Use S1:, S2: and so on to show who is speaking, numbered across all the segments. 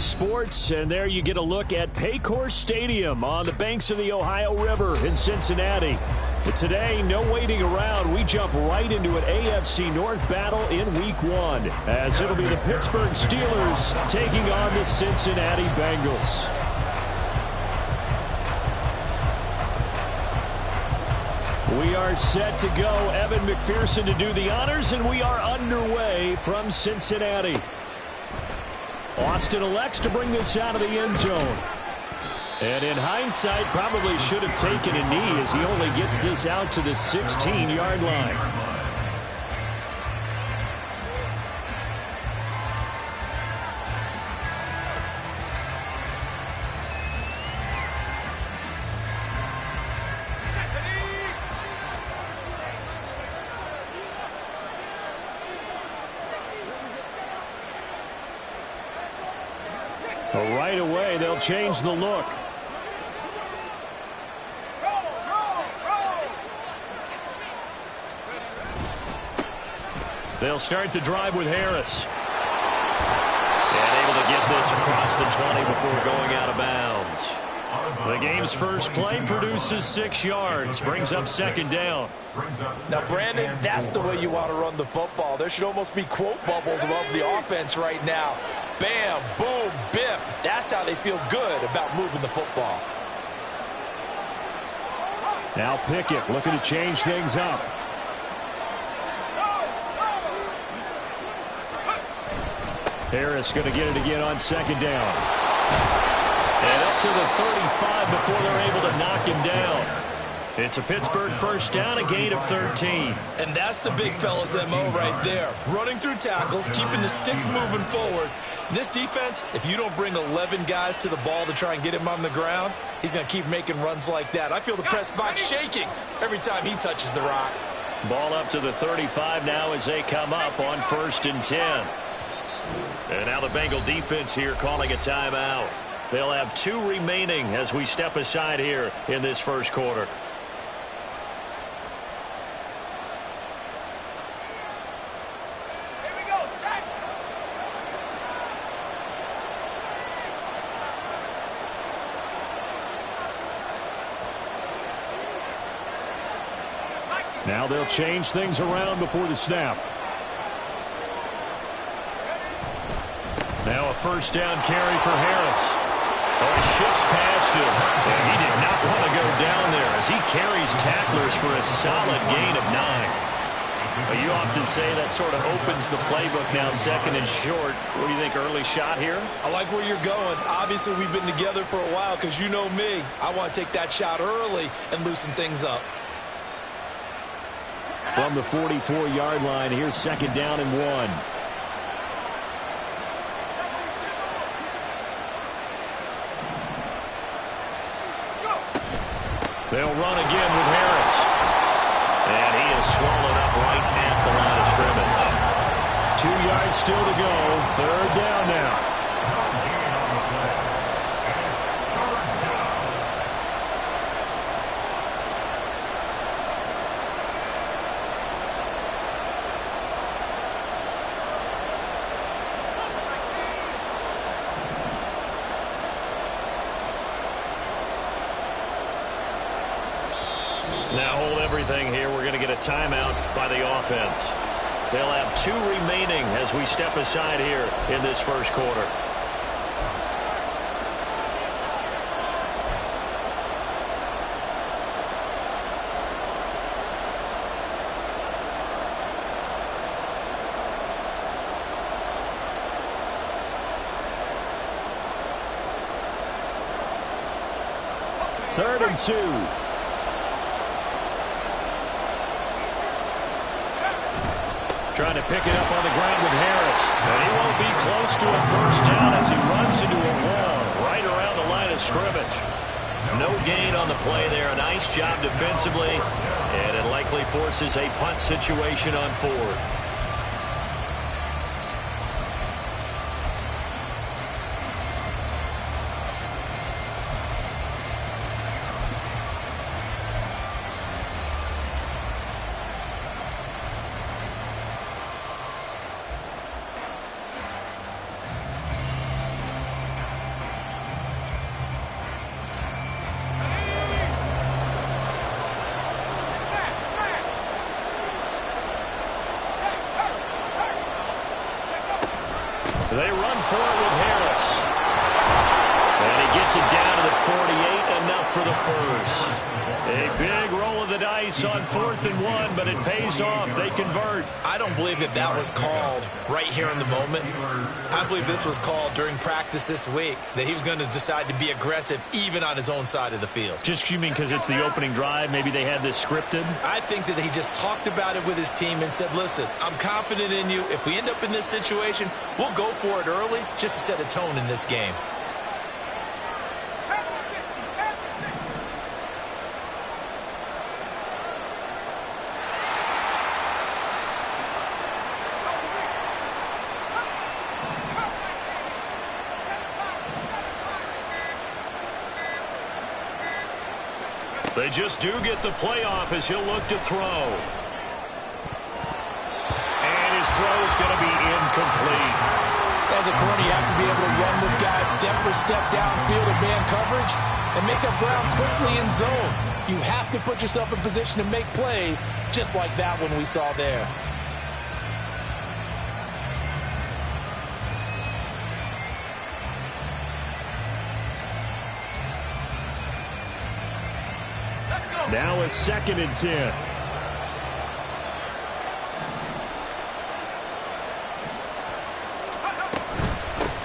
S1: sports, and there you get a look at Paycor Stadium on the banks of the Ohio River in Cincinnati. But today, no waiting around. We jump right into an AFC North battle in Week 1, as it'll be the Pittsburgh Steelers taking on the Cincinnati Bengals. We are set to go. Evan McPherson to do the honors, and we are underway from Cincinnati. Austin elects to bring this out of the end zone. And in hindsight, probably should have taken a knee as he only gets this out to the 16-yard line. Right away, they'll change the look. They'll start the drive with Harris. And able to get this across the 20 before going out of bounds. The game's first play produces 6 yards, brings up second down.
S2: Now, Brandon, that's the way you want to run the football. There should almost be quote bubbles above the offense right now. Bam, boom, biff. That's how they feel good about moving the football.
S1: Now Pickett looking to change things up. Harris going to get it again on second down. And up to the 35 before they're able to knock him down. It's a Pittsburgh first down, a gain of 13.
S2: And that's the big fella's MO right there. Running through tackles, keeping the sticks moving forward. This defense, if you don't bring 11 guys to the ball to try and get him on the ground, he's going to keep making runs like that. I feel the press box shaking every time he touches the rock.
S1: Ball up to the 35 now as they come up on 1st and 10. And now the Bengal defense here calling a timeout. They'll have 2 remaining as we step aside here in this first quarter. Now they'll change things around before the snap. Now a first down carry for Harris. Oh, he shifts past him. And he did not want to go down there as he carries tacklers for a solid gain of 9. You often say that sort of opens the playbook now, 2nd and short. What do you think, early shot here?
S2: I like where you're going. Obviously, we've been together for a while because you know me. I want to take that shot early and loosen things up.
S1: From the 44-yard line, here's 2nd down and 1. They'll run again with Harris. And he is swallowed up right at the line of scrimmage. 2 yards still to go. 3rd down now. Now hold everything here. We're going to get a timeout by the offense. They'll have 2 remaining as we step aside here in this first quarter. Third and 2. Trying to pick it up on the ground with Harris. And he won't be close to a first down as he runs into a wall right around the line of scrimmage. No gain on the play there. A nice job defensively. And it likely forces a punt situation on 4th. for it with Harris. And he gets it down to the 48, enough for the first. A big roll of the dice on 4th and 1, but it pays off. They convert.
S2: I don't believe that was called right here in the moment. I believe this was called during practice this week, that he was going to decide to be aggressive even on his own side of the field.
S1: Just you mean because it's the opening drive? Maybe they had this scripted?
S2: I think that he just talked about it with his team and said, listen, I'm confident in you. If we end up in this situation, we'll go for it early just to set a tone in this game.
S1: They just do get the playoff as he'll look to throw. And his throw is going to be incomplete.
S2: As a corner, you have to be able to run with guys step for step downfield in man coverage and make up ground quickly in zone. You have to put yourself in position to make plays, just like that one we saw there.
S1: Now a 2nd and 10.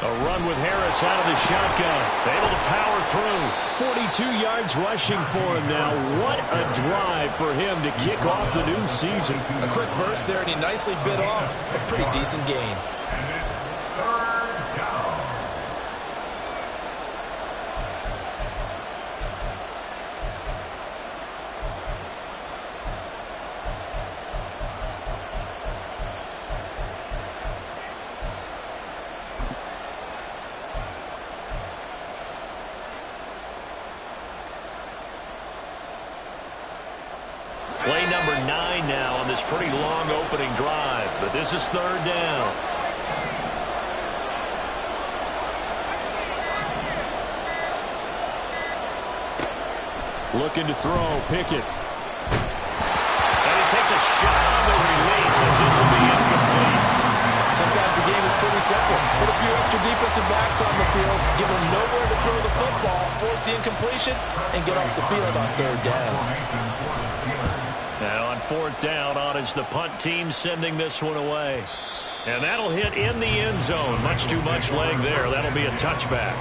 S1: A run with Harris out of the shotgun. Able to power through. 42 yards rushing for him now. What a drive for him to kick off the new season.
S2: A quick burst there, and he nicely bit off a pretty decent gain.
S1: Play number 9 now on this pretty long opening drive, but this is 3rd down. Looking to throw, Pickett. And he takes a shot on the release as this will be incomplete.
S2: Sometimes the game is pretty simple. Put a few extra defensive backs on the field, give them nowhere to throw the football, force the incompletion, and get off the field on 3rd down.
S1: Now on 4th down, on is the punt team sending this one away. And that'll hit in the end zone. Much too much leg there. That'll be a touchback.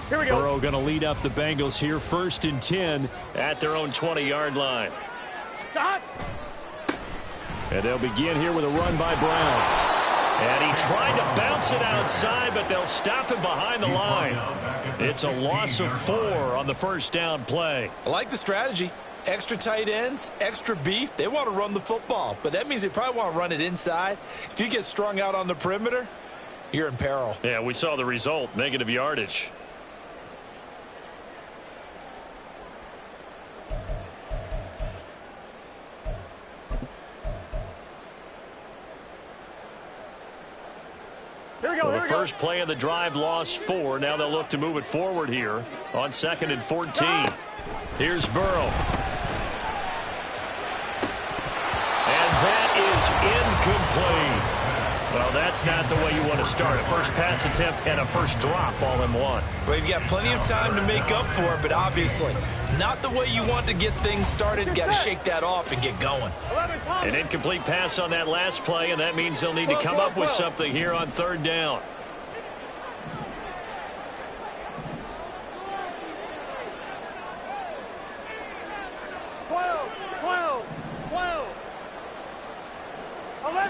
S3: Here we go.
S1: Burrow going to lead up the Bengals here, 1st and 10 at their own 20-yard line.
S3: Stop.
S1: And they'll begin here with a run by Brown. And he tried to bounce it outside, but they'll stop him behind the line. It's a loss of 4 on the 1st down play.
S2: I like the strategy. Extra tight ends, extra beef. They want to run the football, but that means they probably want to run it inside. If you get strung out on the perimeter, you're in peril.
S1: Yeah, we saw the result, negative yardage. Well, the first play of the drive lost 4. Now they'll look to move it forward here on 2nd and 14. Here's Burrow. And that is incomplete. Well, that's not the way you want to start. A first pass attempt and a first drop all in one.
S2: Well, you've got plenty of time to make up for it, but obviously not the way you want to get things started. Got to shake that off and get going.
S1: An incomplete pass on that last play, and that means they'll need to come up with something here on 3rd down.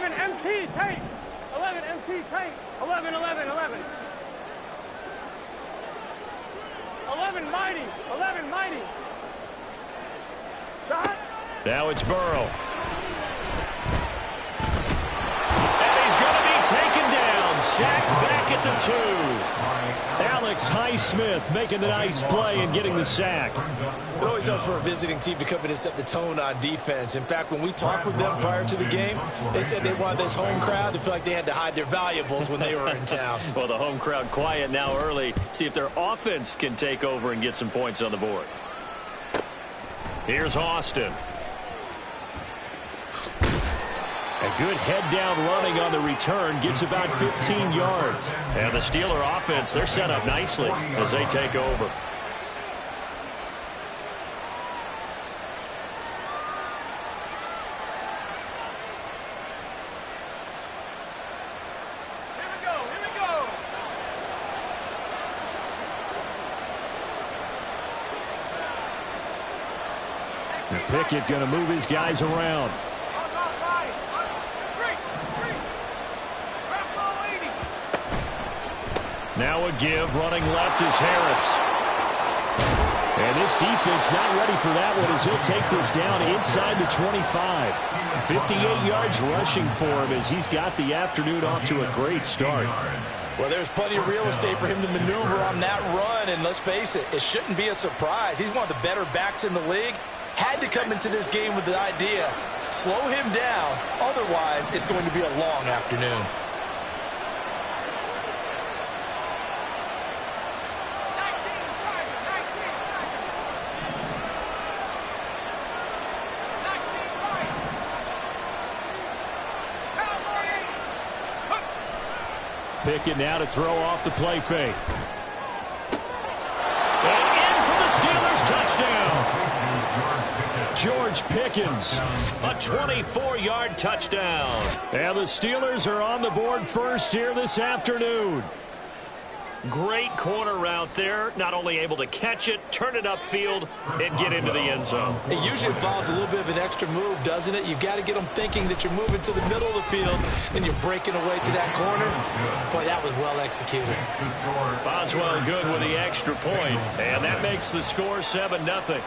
S3: MT, take. 11, MT, take. 11, 11, 11. 11, mighty. 11, mighty. Shot.
S1: Now it's Burrow. And he's going to be taken down. Sacked back at the 2. Alex Highsmith making the nice play and getting the sack.
S2: It always helps for a visiting team to come in and set the tone on defense. In fact, when we talked with them prior to the game, they said they wanted this home crowd to feel like they had to hide their valuables when they were in town.
S1: Well, the home crowd quiet now early. See if their offense can take over and get some points on the board. Here's Austin. A good head-down running on the return. Gets about 15 yards. And the Steeler offense, they're set up nicely as they take over. Pickett going to move his guys around. Now a give, running left is Harris. And this defense not ready for that one as he'll take this down inside the 25. 58 yards rushing for him as he's got the afternoon off to a great start.
S2: Well, there's plenty of real estate for him to maneuver on that run, and let's face it, it shouldn't be a surprise. He's one of the better backs in the league. Had to come into this game with the idea, slow him down, otherwise it's going to be a long afternoon.
S1: Pickett now to throw off the play fake. And in for the Steelers touchdown. George Pickens, a 24-yard touchdown. And the Steelers are on the board first here this afternoon. Great corner route there. Not only able to catch it, turn it upfield, and get into the end zone.
S2: It usually involves a little bit of an extra move, doesn't it? You've got to get them thinking that you're moving to the middle of the field and you're breaking away to that corner. Boy, that was well executed.
S1: Boswell good with the extra point, and that makes the score 7-0.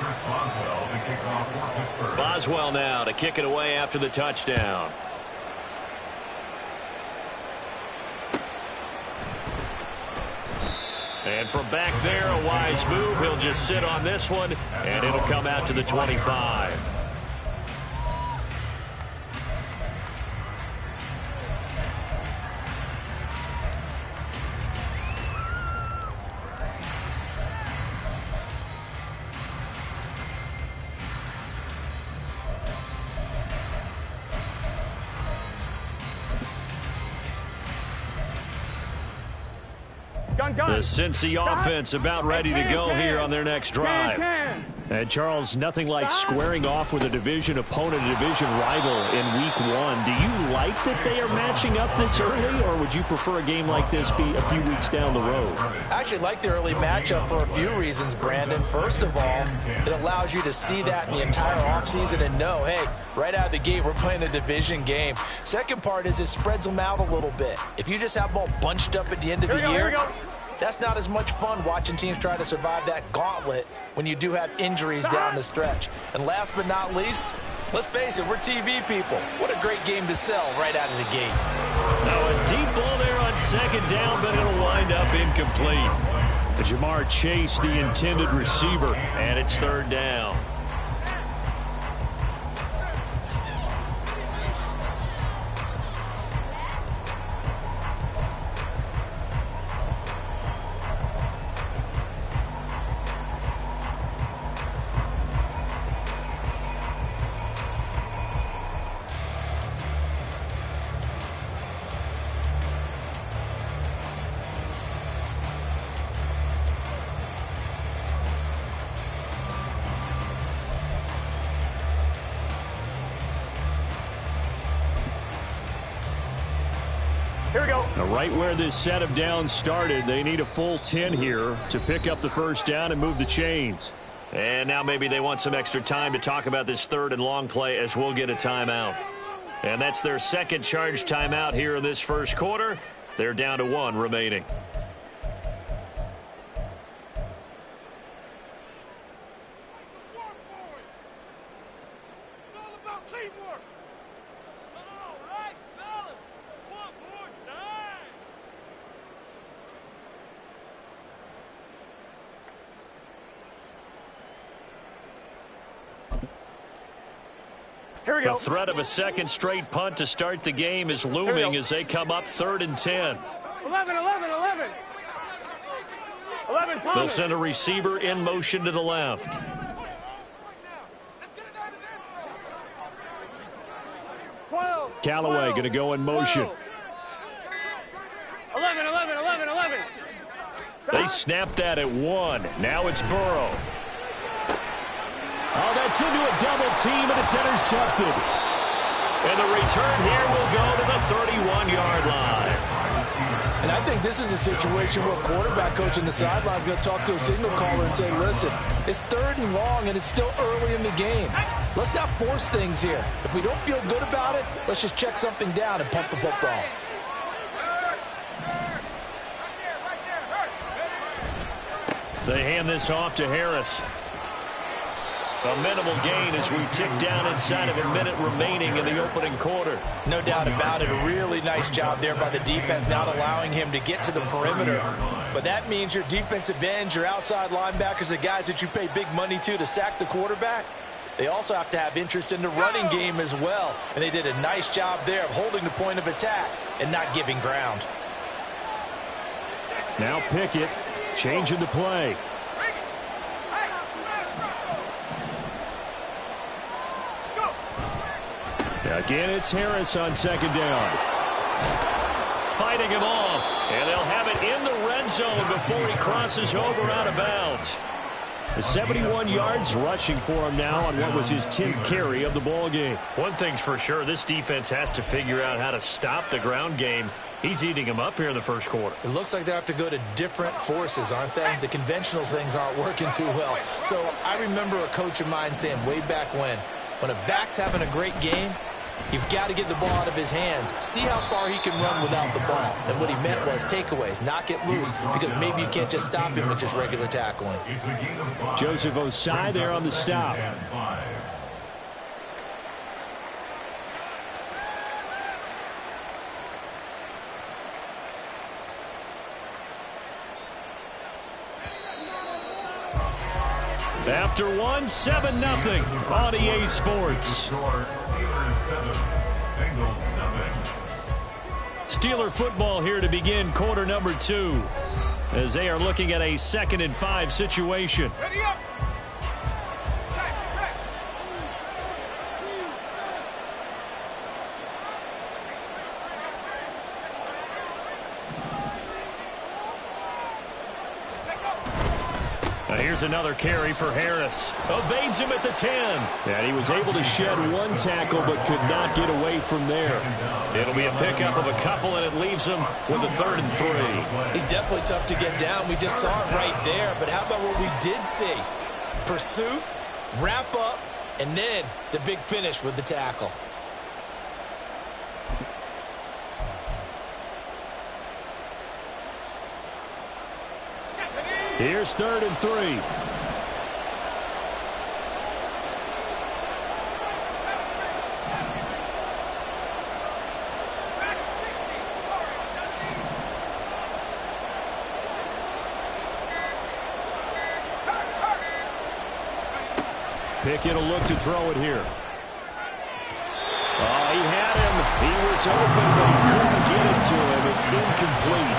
S1: Boswell now to kick it away after the touchdown. And from back there, a wise move. He'll just sit on this one, and it'll come out to the 25. The Cincy offense about ready to go here on their next drive. And Charles, nothing like squaring off with a division opponent, a division rival in week 1. Do you like that they are matching up this early, or would you prefer a game like this be a few weeks down the road?
S2: I actually like the early matchup for a few reasons, Brandon. First of all, it allows you to see that in the entire offseason and know, hey, right out of the gate, we're playing a division game. Second part is it spreads them out a little bit. If you just have them all bunched up at the end of the year, that's not as much fun watching teams try to survive that gauntlet when you do have injuries down the stretch. And last but not least, let's face it, we're TV people. What a great game to sell right out of the gate.
S1: Now a deep ball there on second down, but it'll wind up incomplete. Jamar Chase, the intended receiver, and it's third down.
S3: Here we go.
S1: Now, right where this set of downs started, they need a full 10 here to pick up the first down and move the chains. And now maybe they want some extra time to talk about this third and long play as we'll get a timeout. And that's their second charge timeout here in this first quarter. They're down to 1 remaining.
S3: Here we go.
S1: The threat of a second straight punt to start the game is looming as they come up 3rd and 10.
S3: 11, 11. 11, Thomas.
S1: They'll send a receiver in motion to the left.
S3: 12.
S1: Callaway going to go in motion.
S3: 11.
S1: They snapped that at 1. Now it's Burrow. Oh, that's into a double team, and it's intercepted. And the return here will go to the 31-yard line.
S2: And I think this is a situation where quarterback coach in the sideline is going to talk to a signal caller and say, listen, it's 3rd and long, and it's still early in the game. Let's not force things here. If we don't feel good about it, let's just check something down and punt the football.
S1: They hand this off to Harris. A minimal gain as we tick down inside of a minute remaining in the opening quarter.
S2: No doubt about it. A really nice job there by the defense, not allowing him to get to the perimeter. But that means your defensive ends, your outside linebackers, the guys that you pay big money to sack the quarterback, they also have to have interest in the running game as well. And they did a nice job there of holding the point of attack and not giving ground.
S1: Now Pickett changing the play. Again, it's Harris on 2nd down. Fighting him off, and they'll have it in the red zone before he crosses over out of bounds. The 71 yards rushing for him now on what was his 10th carry of the ball game. One thing's for sure, this defense has to figure out how to stop the ground game. He's eating him up here in the first quarter.
S2: It looks like they have to go to different forces, aren't they? The conventional things aren't working too well. So I remember a coach of mine saying way back when a back's having a great game, you've got to get the ball out of his hands. See how far he can run without the ball. And what he meant was takeaways, knock it loose, because maybe you can't just stop him with just regular tackling.
S1: Joseph Osai there on the stop. After 1, 7-0 on EA Sports. Steeler football here to begin quarter number 2 as they are looking at a 2nd and 5 situation.
S3: Ready up.
S1: Here's another carry for Harris. Evades him at the 10. And he was able to shed 1 tackle but could not get away from there. It'll be a pickup of a couple, and it leaves him with a 3rd and 3.
S2: He's definitely tough to get down. We just saw it right there. But how about what we did see? Pursuit, wrap up, and then the big finish with the tackle.
S1: Here's 3rd and 3. Pickett will look to throw it here. Oh, he had him. He was open, but he couldn't get it to him. It's incomplete.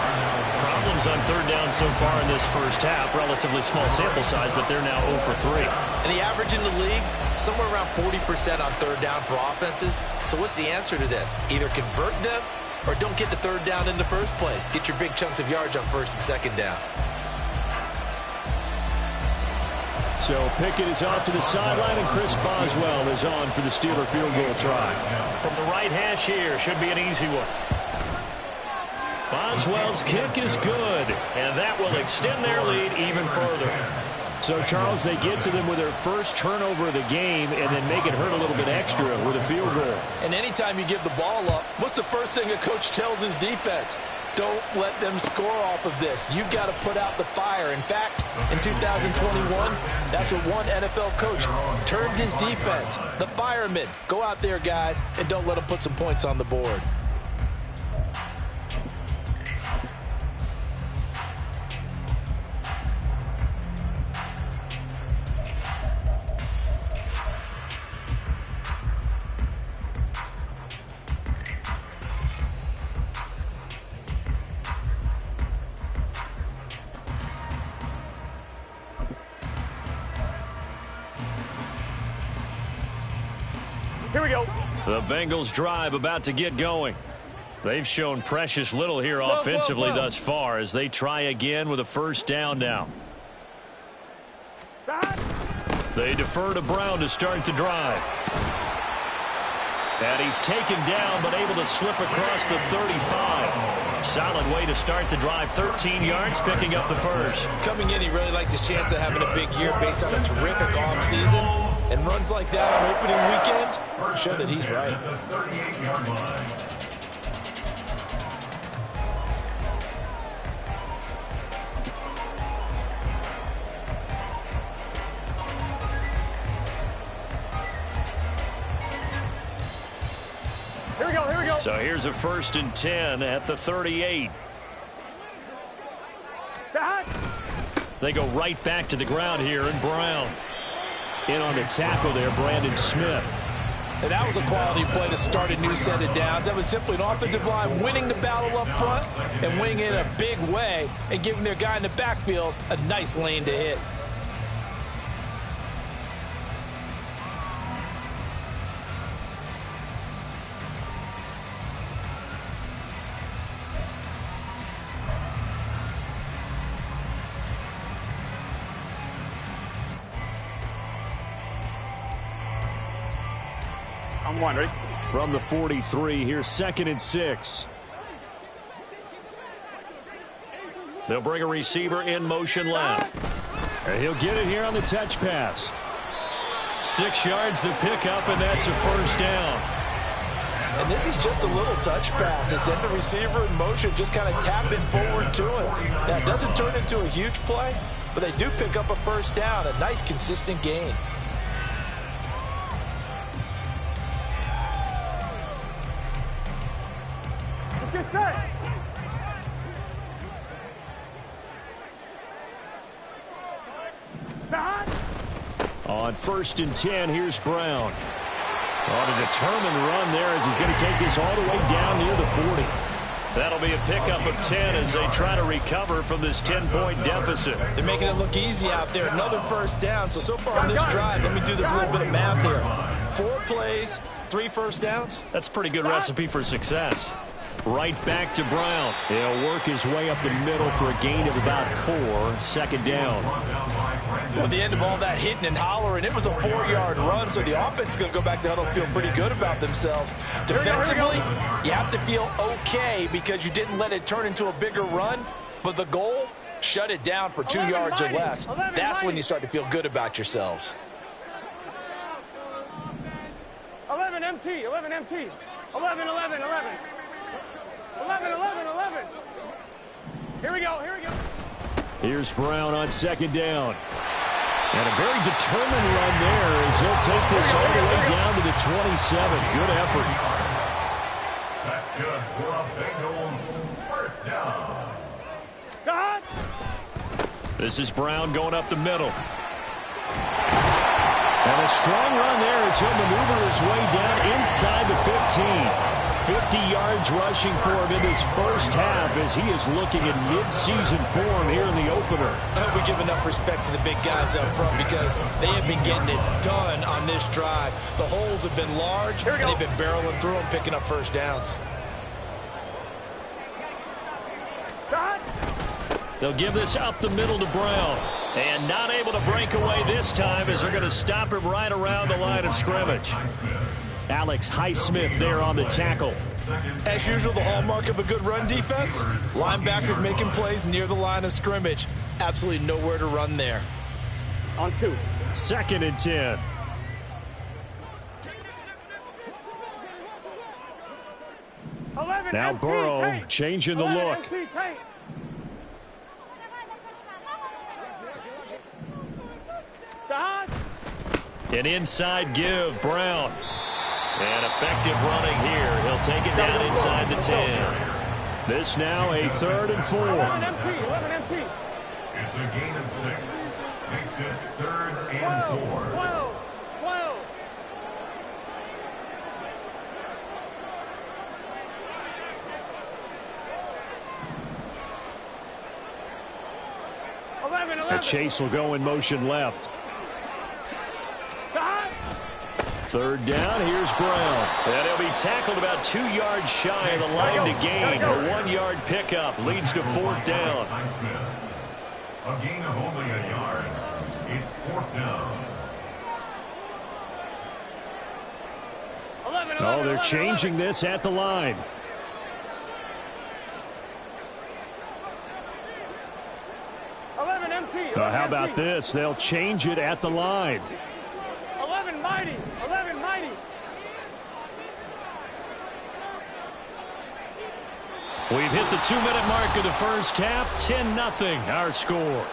S1: Problems on 3rd down so far in this first half. Relatively small sample size, but they're now 0 for 3.
S2: And the average in the league, somewhere around 40% on 3rd down for offenses. So what's the answer to this? Either convert them or don't get the 3rd down in the first place. Get your big chunks of yards on 1st and 2nd down.
S1: So Pickett is off to the sideline, and Chris Boswell is on for the Steeler field goal try. From the right hash here, should be an easy one. Boswell's kick is good, and that will extend their lead even further. So, Charles, they get to them with their first turnover of the game and then make it hurt a little bit extra with a field goal.
S2: And anytime you give the ball up, what's the first thing a coach tells his defense? Don't let them score off of this. You've got to put out the fire. In fact, in 2021, that's what one NFL coach termed his defense. The firemen. Go out there, guys, and don't let them put some points on the board.
S3: Here we go.
S1: The Bengals drive about to get going. They've shown precious little here offensively thus far as they try again with a first down now. They defer to Brown to start the drive. And he's taken down but able to slip across the 35. Solid way to start the drive. 13 yards, picking up the first.
S2: Coming in, he really liked his chance of having a big year based on a terrific offseason. And runs like that on opening weekend show that he's right.
S3: Here we go, here we go.
S1: So here's a 1st and 10 at the 38. They go right back to the ground here, and Brown. In on the tackle there, Brandon Smith.
S2: And that was a quality play to start a new set of downs. That was simply an offensive line winning the battle up front and winning it in a big way and giving their guy in the backfield a nice lane to hit.
S3: I'm one, ready?
S1: From the 43, here's 2nd and 6. They'll bring a receiver in motion left. And he'll get it here on the touch pass. 6 yards the pickup, and that's a first down.
S2: And this is just a little touch pass. They send the receiver in motion, just kind of tap it forward to him. Now, it doesn't turn into a huge play, but they do pick up a first down, a nice, consistent gain.
S3: Get set.
S1: On 1st and 10, here's Brown. On a determined run there as he's going to take this all the way down near the 40. That'll be a pickup of 10 as they try to recover from this 10-point deficit.
S2: They're making it look easy out there. Another first down. So far on this drive, let me do this little bit of math here. 4 plays, 3 first downs.
S1: That's a pretty good recipe for success. Right back to Brown. He'll work his way up the middle for a gain of about 4. 2nd down.
S2: Well, at the end of all that hitting and hollering, it was a 4-yard run, so the offense is going to go back to huddle and feel pretty good about themselves. Defensively, you have to feel okay because you didn't let it turn into a bigger run, but the goal, shut it down for 2 yards or less. That's when you start to feel good about yourselves.
S3: 11 MT, 11 MT. 11, 11, 11. 11, 11, 11. Here we go, here we go.
S1: Here's Brown on 2nd down. And a very determined run there as he'll take this all the way down to the 27. Good effort.
S4: That's good for a Bengals first down.
S3: God.
S1: This is Brown going up the middle. And a strong run there as he'll maneuver his way down inside the 15. 50 yards rushing for him in his first half as he is looking in mid-season form here in the opener.
S2: I hope we give enough respect to the big guys up front because they have been getting it done on this drive. The holes have been large, and they've been barreling through them, picking up first downs.
S1: They'll give this up the middle to Brown. And not able to break away this time as they're going to stop him right around the line of scrimmage. Alex Highsmith there on the tackle.
S2: As usual, the hallmark of a good run defense, linebackers making plays near the line of scrimmage. Absolutely nowhere to run there.
S3: On 2.
S1: 2nd and 10. Now Burrow changing the look. An inside give, Brown. And effective running here. He'll take it down inside the 10. This now a 3rd and 4.
S3: 11 MT, 11 MT.
S4: It's a gain of 6. Makes it 3rd and 4.
S3: 12, 12. 11, 11.
S1: And Chase will go in motion left. Third down, here's Brown. And he'll be tackled about 2 yards shy of the line to gain. A 1-yard pickup leads to fourth down.
S4: A gain of only a yard. It's fourth down.
S3: 11,
S1: Oh, they're changing this at the line. How about this? They'll change it at the line.
S3: 11 mighty. 11 mighty.
S1: We've hit the 2-minute mark of the first half. 10-0 our score.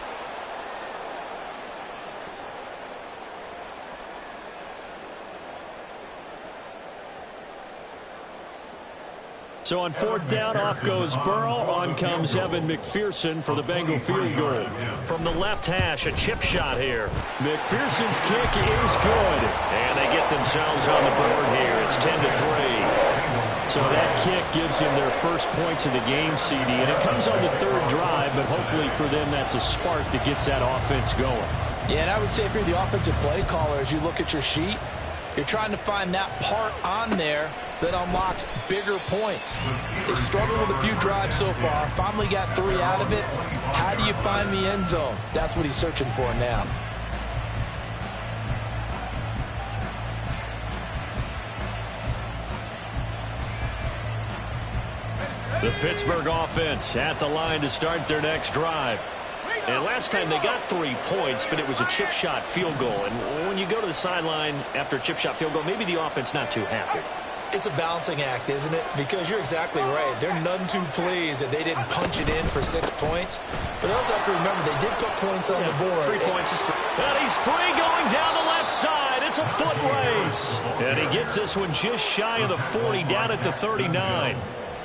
S1: So on fourth down, off goes Burrow. On comes Evan McPherson for the Bengal field goal. From the left hash, a chip shot here. McPherson's kick is good. And they get themselves on the board here. It's 10-3. So that kick gives them their first points of the game, CD. And it comes on the third drive, but hopefully for them that's a spark that gets that offense going.
S2: Yeah, and I would say if you're the offensive play caller, as you look at your sheet, you're trying to find that part on there that unlocks bigger points. They've struggled with a few drives so far. Finally got 3 out of it. How do you find the end zone? That's what he's searching for now.
S1: The Pittsburgh offense at the line to start their next drive. And last time they got 3 points, but it was a chip shot field goal. And when you go to the sideline after a chip shot field goal, maybe the offense not too happy.
S2: It's a balancing act, isn't it? Because you're exactly right. They're none too pleased that they didn't punch it in for 6 points. But they also have to remember they did put points on the board.
S1: 3 points is 3. And he's free going down the left side. It's a foot race. And he gets this one just shy of the 40, down at the 39.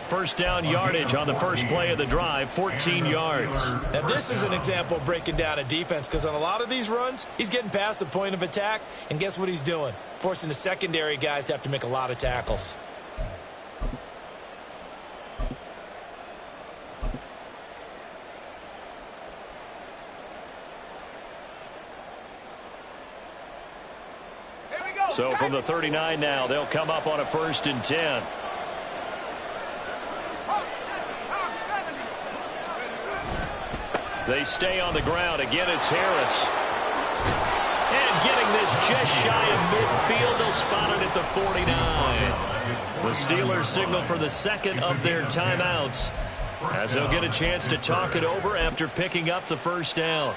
S1: First down yardage on the first play of the drive, 14 yards.
S2: Now, this is an example of breaking down a defense, because on a lot of these runs, he's getting past the point of attack, and guess what he's doing? Forcing the secondary guys to have to make a lot of tackles.
S1: So from the 39 now, they'll come up on a 1st and 10. They stay on the ground. Again, it's Harris. And getting this just shy of midfield. They'll spot it at the 49. The Steelers signal for the second of their timeouts, as they'll get a chance to talk it over after picking up the first down.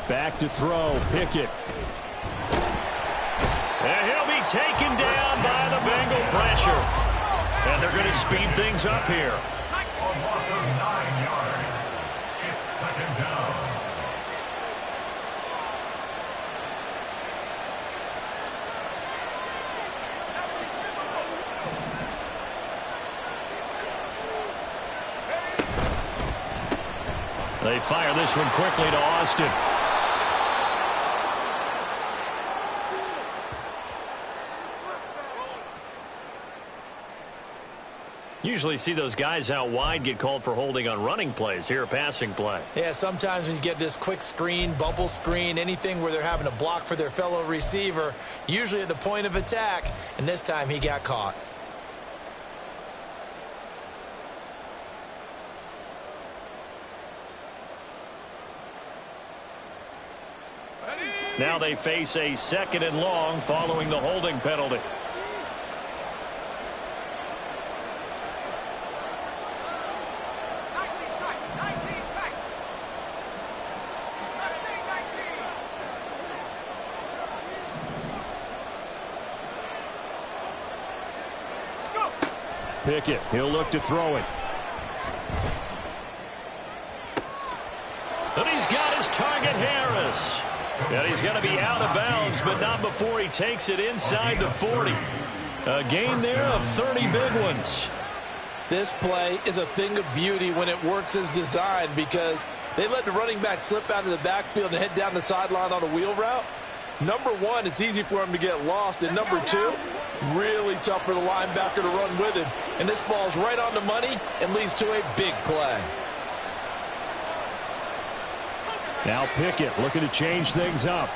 S1: Back to throw, Pickett. And he'll be taken down by the Bengal pressure. And they're going to speed things up here.
S4: A loss of 9 yards. It's second down.
S1: They fire this one quickly to Austin. Usually see those guys out wide get called for holding on running plays. Here, a passing play.
S2: Yeah, sometimes when you get this quick screen, bubble screen, anything where they're having to block for their fellow receiver, usually at the point of attack, and this time he got caught.
S1: Now they face a 2nd and long following the holding penalty. Pickett, he'll look to throw it. And he's got his target, Harris. And he's going to be out of bounds, but not before he takes it inside the 40. A gain there of 30 big ones.
S2: This play is a thing of beauty when it works as designed because they let the running back slip out of the backfield and head down the sideline on a wheel route. Number one, it's easy for him to get lost. And number two, really tough for the linebacker to run with him. And this ball's right on the money and leads to a big play.
S1: Now Pickett looking to change things up.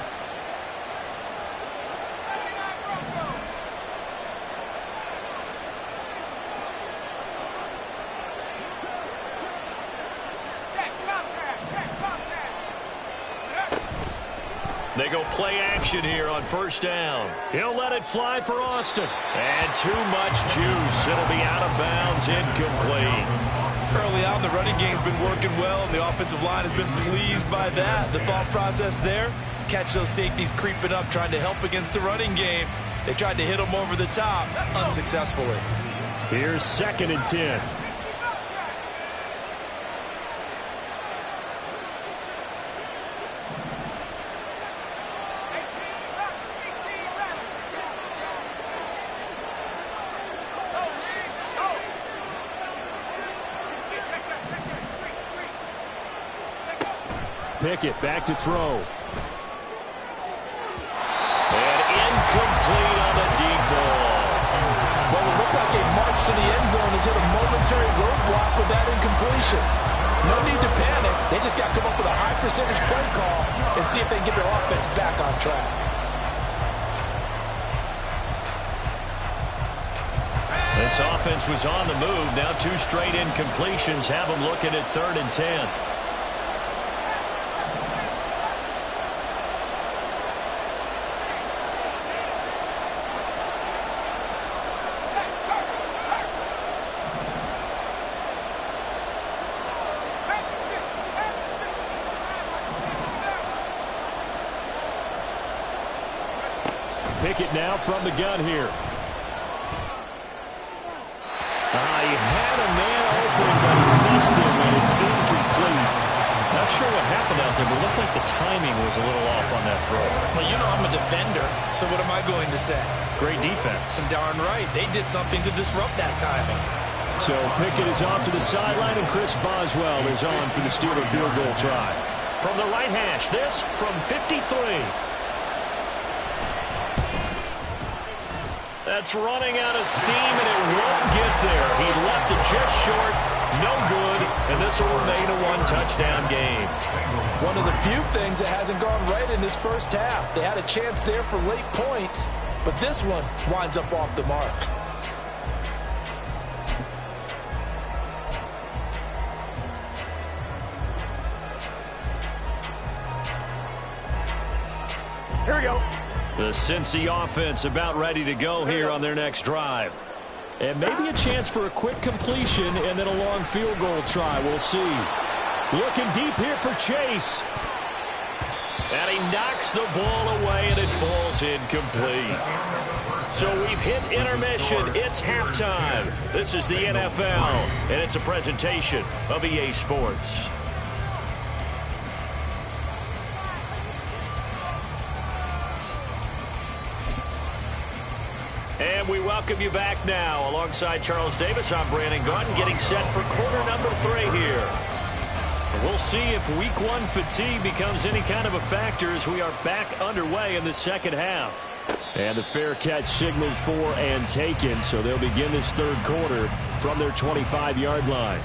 S1: They go play action here on first down. He'll let it fly for Austin. And too much juice. It'll be out of bounds, incomplete.
S2: Early on, the running game's been working well, and the offensive line has been pleased by that. The thought process there, catch those safeties creeping up, trying to help against the running game. They tried to hit them over the top, unsuccessfully.
S1: Here's 2nd and 10. Pickett back to throw. And incomplete on the deep ball.
S2: Well, it looked like a march to the end zone has hit a momentary roadblock with that incompletion. No need to panic. They just got to come up with a high percentage play call and see if they can get their offense back on track.
S1: This offense was on the move. Now 2 straight incompletions have them looking at 3rd and 10. Pickett now from the gun here. He had a man open, but he missed him, and it's incomplete. Not sure what happened out there, but it looked like the timing was a little off on that throw.
S2: Well, you know I'm a defender, so what am I going to say?
S1: Great defense.
S2: And darn right, they did something to disrupt that timing.
S1: So Pickett is off to the sideline, and Chris Boswell is on for the Steeler field goal try. From the right hash, this from 53. That's running out of steam, and it won't get there. He left it just short. No good, and this will remain a 1-touchdown game.
S2: One of the few things that hasn't gone right in this first half. They had a chance there for late points, but this one winds up off the mark.
S3: Here we go.
S1: The Cincy offense about ready to go here on their next drive. And maybe a chance for a quick completion and then a long field goal try. We'll see. Looking deep here for Chase. And he knocks the ball away, and it falls incomplete. So we've hit intermission. It's halftime. This is the NFL, and it's a presentation of EA Sports. And we welcome you back now. Alongside Charles Davis, I'm Brandon Gaudin, getting set for quarter number 3 here. And we'll see if week 1 fatigue becomes any kind of a factor as we are back underway in the second half. And the fair catch signaled for and taken, so they'll begin this third quarter from their 25-yard line.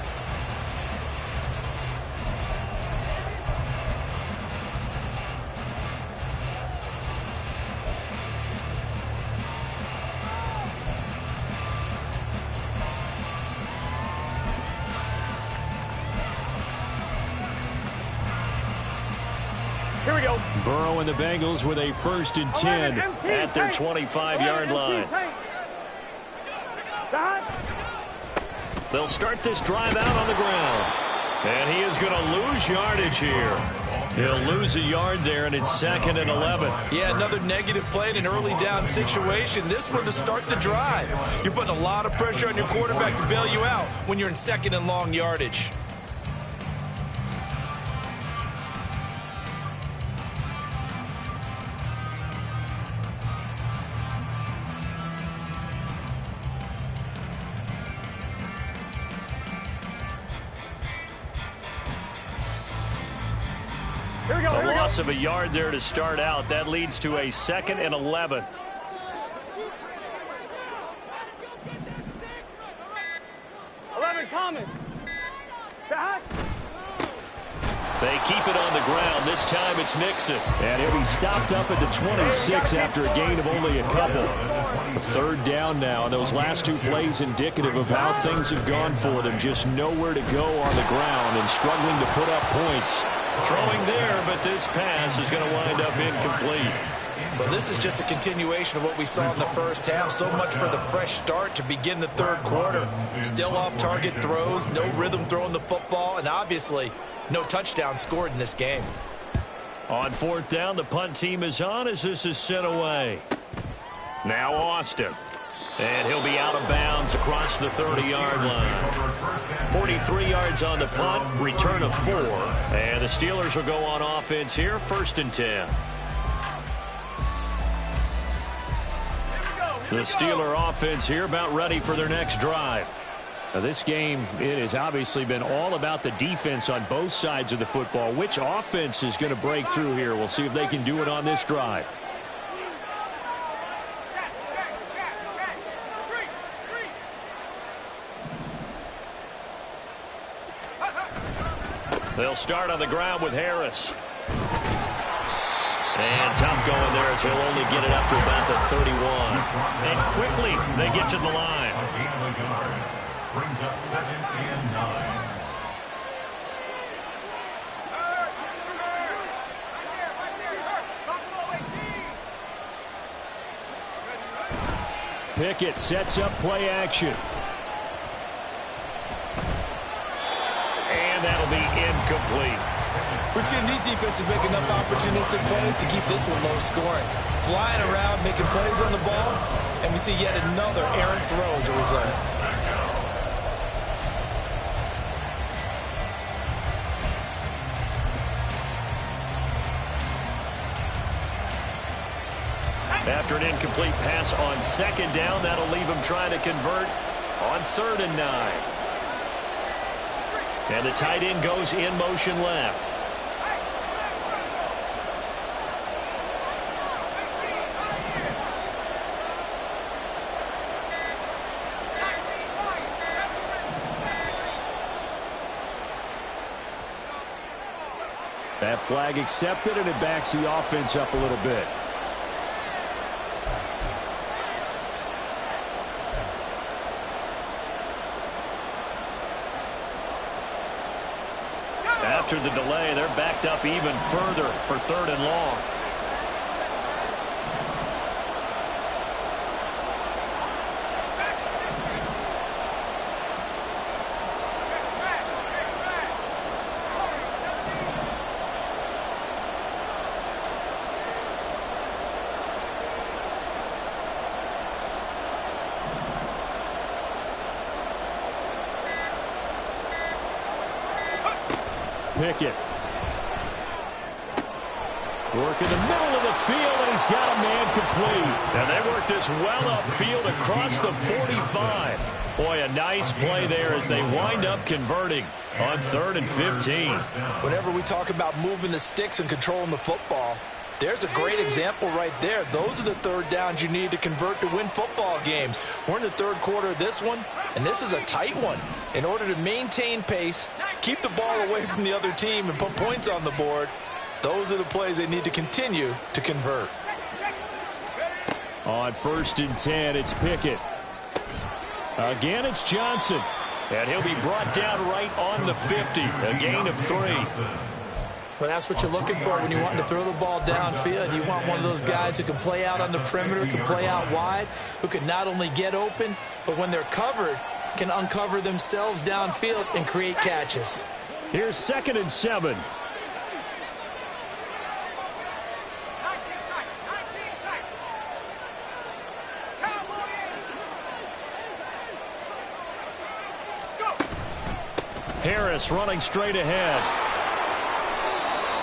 S3: Here we go.
S1: Burrow and the Bengals with a 1st and 10 at their 25-yard line. They'll start this drive out on the ground. And he is going to lose yardage here. He'll lose a yard there, and it's 2nd and 11.
S2: Yeah, another negative play in an early down situation. This one to start the drive. You're putting a lot of pressure on your quarterback to bail you out when you're in 2nd and long yardage.
S1: loss of a yard there to start out. That leads to a 2nd and 11.
S3: Thomas.
S1: They keep it on the ground. This time it's Mixon. And he'll be stopped up at the 26 after a gain of only a couple. 3rd down now. And those last 2 plays indicative of how things have gone for them. Just nowhere to go on the ground and struggling to put up points. Throwing there, but this pass is going to wind up incomplete.
S2: Well, this is just a continuation of what we saw in the first half. So much for the fresh start to begin the 3rd quarter. Still off-target throws, no rhythm throwing the football, and obviously no touchdown scored in this game.
S1: On 4th down, the punt team is on as this is sent away. Now Austin. And he'll be out of bounds across the 30-yard line. 43 yards on the punt, return of 4. And the Steelers will go on offense here, 1st and 10. The Steeler offense here about ready for their next drive. Now this game, it has obviously been all about the defense on both sides of the football. Which offense is going to break through here? We'll see if they can do it on this drive. They'll start on the ground with Harris. And tough going there as he'll only get it up to about the 31. And quickly they get to the line.
S4: Brings up 2nd and 9.
S1: Pickett sets up play action. And that'll be incomplete.
S2: We're seeing these defenses make enough opportunistic plays to keep this one low scoring. Flying around, making plays on the ball, and we see yet another errant throw as a result.
S1: After an incomplete pass on 2nd down, that'll leave him trying to convert on 3rd and 9. And the tight end goes in motion left. That flag accepted, and it backs the offense up a little bit. After the delay, they're backed up even further for 3rd and long. Pickett. Work in the middle of the field, and he's got a man complete. And they work this well upfield across the 45. Boy, a nice play there as they wind up converting on 3rd and 15.
S2: Whenever we talk about moving the sticks and controlling the football, there's a great example right there. Those are the 3rd downs you need to convert to win football games. We're in the 3rd quarter of this one, and this is a tight one. In order to maintain pace, keep the ball away from the other team, and put points on the board, those are the plays they need to continue to convert.
S1: On 1st and 10, it's Pickett. Again, it's Johnson. And he'll be brought down right on the 50. A gain of 3.
S2: Well, that's what you're looking for when you want to throw the ball downfield. You want one of those guys who can play out on the perimeter, can play out wide, who can not only get open, but when they're covered, can uncover themselves downfield and create catches.
S1: Here's 2nd and 7. Harris running straight ahead.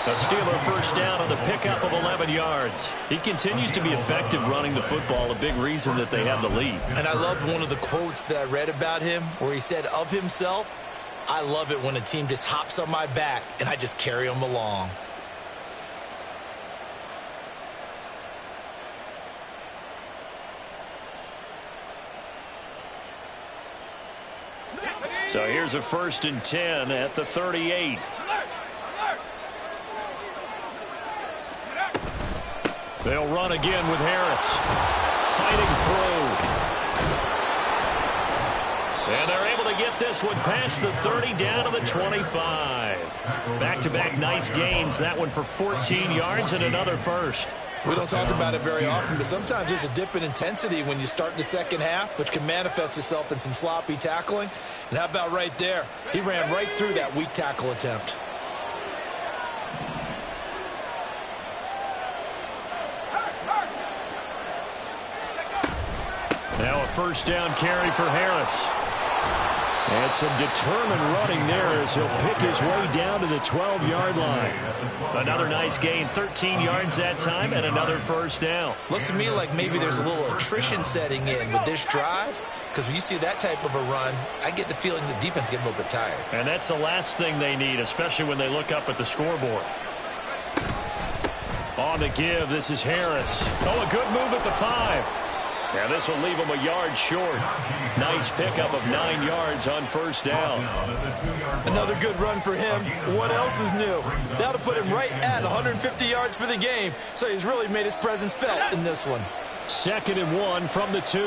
S1: A Steeler 1st down on the pickup of 11 yards. He continues to be effective running the football, a big reason that they have the lead.
S2: And I loved one of the quotes that I read about him where he said of himself, "I love it when a team just hops on my back and I just carry them along."
S1: So here's a 1st and 10 at the 38. They'll run again with Harris. Fighting through. And they're able to get this one past the 30 down to the 25. Back-to-back nice gains. That one for 14 yards and another first.
S2: We don't talk about it very often, but sometimes there's a dip in intensity when you start the second half, which can manifest itself in some sloppy tackling. And how about right there? He ran right through that weak tackle attempt.
S1: Now a 1st down carry for Harris. And some determined running there as he'll pick his way down to the 12-yard line. Another nice gain, 13 yards that time, and another 1st down.
S2: Looks to me like maybe there's a little attrition setting in with this drive, because when you see that type of a run, I get the feeling the defense getting a little bit tired.
S1: And that's the last thing they need, especially when they look up at the scoreboard. On the give, this is Harris. Oh, a good move at the 5. Yeah, this will leave him a yard short. Nice pickup of 9 yards on 1st down.
S2: Another good run for him. What else is new? That'll put him right at 150 yards for the game. So he's really made his presence felt in this one.
S1: 2nd and 1 from the 2.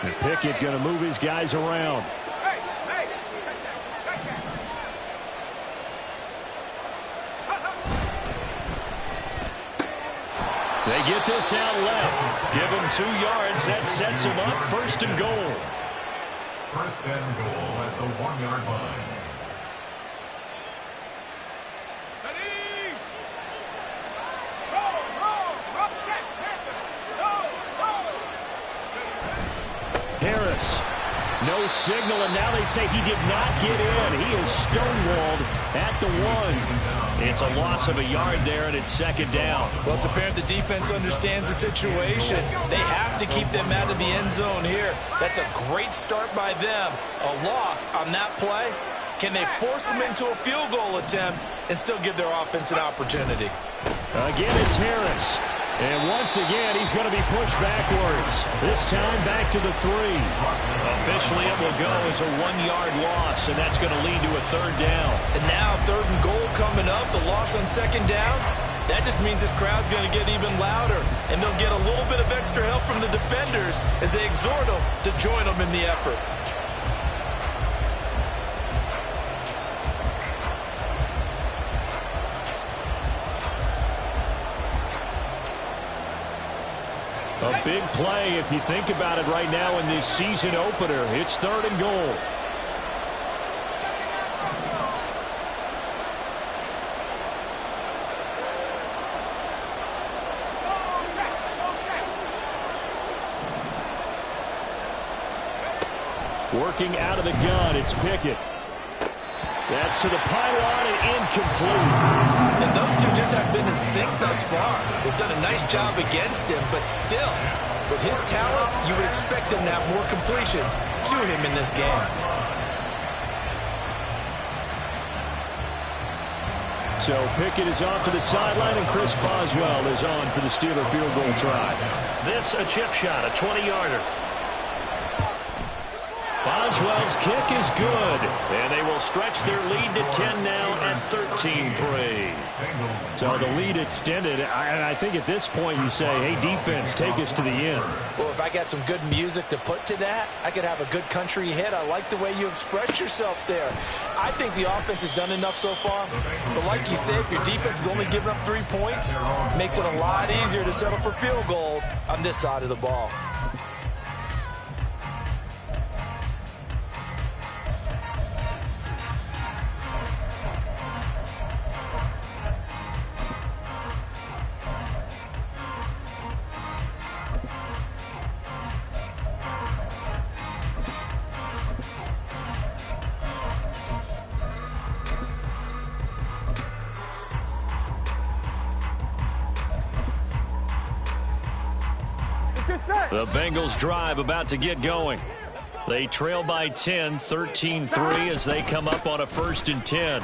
S1: And Pickett going to move his guys around. They get this out left. Give him 2 yards. That sets him up 1st and goal.
S4: 1st and goal at the 1-yard line.
S1: Harris. No signal, and now they say he did not get in. He is stonewalled at the 1. It's a loss of a yard there, and it's 2nd down.
S2: Well, it's apparent the defense understands the situation. They have to keep them out of the end zone here. That's a great start by them. A loss on that play. Can they force them into a field goal attempt and still give their offense an opportunity?
S1: Again, it's Harris. And once again, he's going to be pushed backwards. This time back to the 3. Officially, it will go as a 1-yard loss, and that's going to lead to a 3rd down.
S2: And now 3rd and goal coming up, the loss on 2nd down. That just means this crowd's going to get even louder, and they'll get a little bit of extra help from the defenders as they exhort them to join them in the effort.
S1: A big play if you think about it right now in this season opener. It's 3rd and goal. Working out of the gun, it's Pickett. That's to the pylon and incomplete.
S2: And those two just have been in sync thus far. They've done a nice job against him, but still, with his talent, you would expect him to have more completions to him in this game.
S1: So Pickett is off to the sideline, and Chris Boswell is on for the Steeler field goal try. This a chip shot, a 20-yarder. Boswell's kick is good, and they will stretch their lead to 10 now at 13-3. So the lead extended. I think at this point you say, hey, defense, take us to the end.
S2: Well, if I got some good music to put to that, I could have a good country hit. I like the way you express yourself there. I think the offense has done enough so far. But like you say, if your defense is only giving up 3 points, it makes it a lot easier to settle for field goals on this side of the ball.
S1: The Bengals drive about to get going. They trail by 10, 13-3 as they come up on a 1st and 10.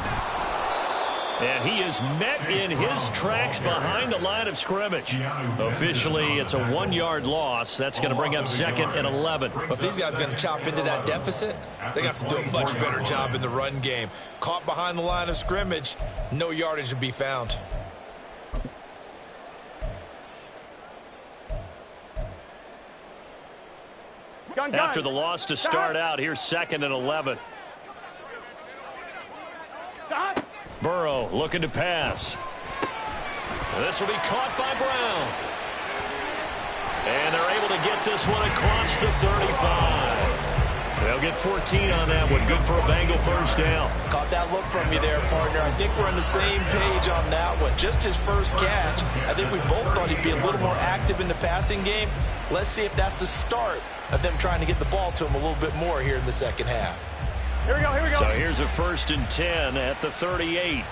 S1: And he is met in his tracks behind the line of scrimmage. Officially, it's a 1-yard loss. That's going to bring up 2nd and 11.
S2: But if these guys are going to chop into that deficit, they got to do a much better job in the run game. Caught behind the line of scrimmage, no yardage to be found.
S1: After the loss to start out, here's 2nd and 11. Burrow looking to pass. This will be caught by Brown. And they're able to get this one across the 35. They'll get 14 on that one. Good for a Bengal first down.
S2: Caught that look from you there, partner. I think we're on the same page on that one. Just his first catch. I think we both thought he'd be a little more active in the passing game. Let's see if that's the start of them trying to get the ball to him a little bit more here in the second half.
S3: Here we go, here we go.
S1: So here's a 1st and 10 at the 38.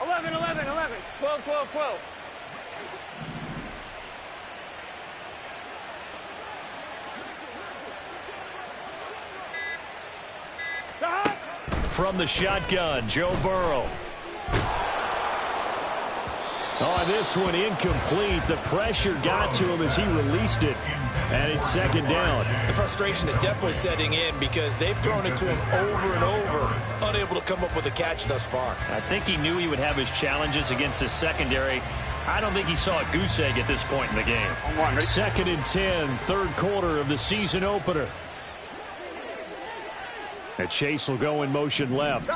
S3: Eleven, 12, 12, 12.
S1: From the shotgun, Joe Burrow. Oh, this one incomplete. The pressure got to him as he released it, and it's 2nd down.
S2: The frustration is definitely setting in because they've thrown it to him over and over, unable to come up with a catch thus far.
S1: I think he knew he would have his challenges against his secondary. I don't think he saw a goose egg at this point in the game. 2nd and 10, 3rd quarter of the season opener. And Chase will go in motion left.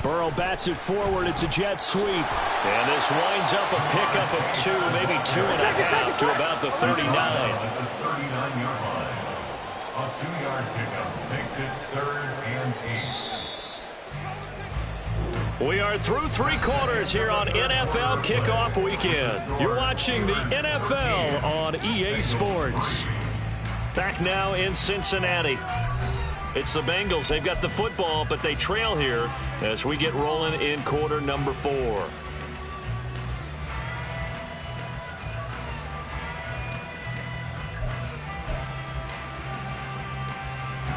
S1: Burrow bats it forward. It's a jet sweep. And this winds up a pickup of 2, maybe 2.5 to about the 39.
S4: At the 39-yard line. A 2-yard pickup makes it 3rd and 8.
S1: We are through 3 quarters here on NFL Kickoff Weekend. You're watching the NFL on EA Sports. Back now in Cincinnati. It's the Bengals. They've got the football, but they trail here as we get rolling in quarter number 4.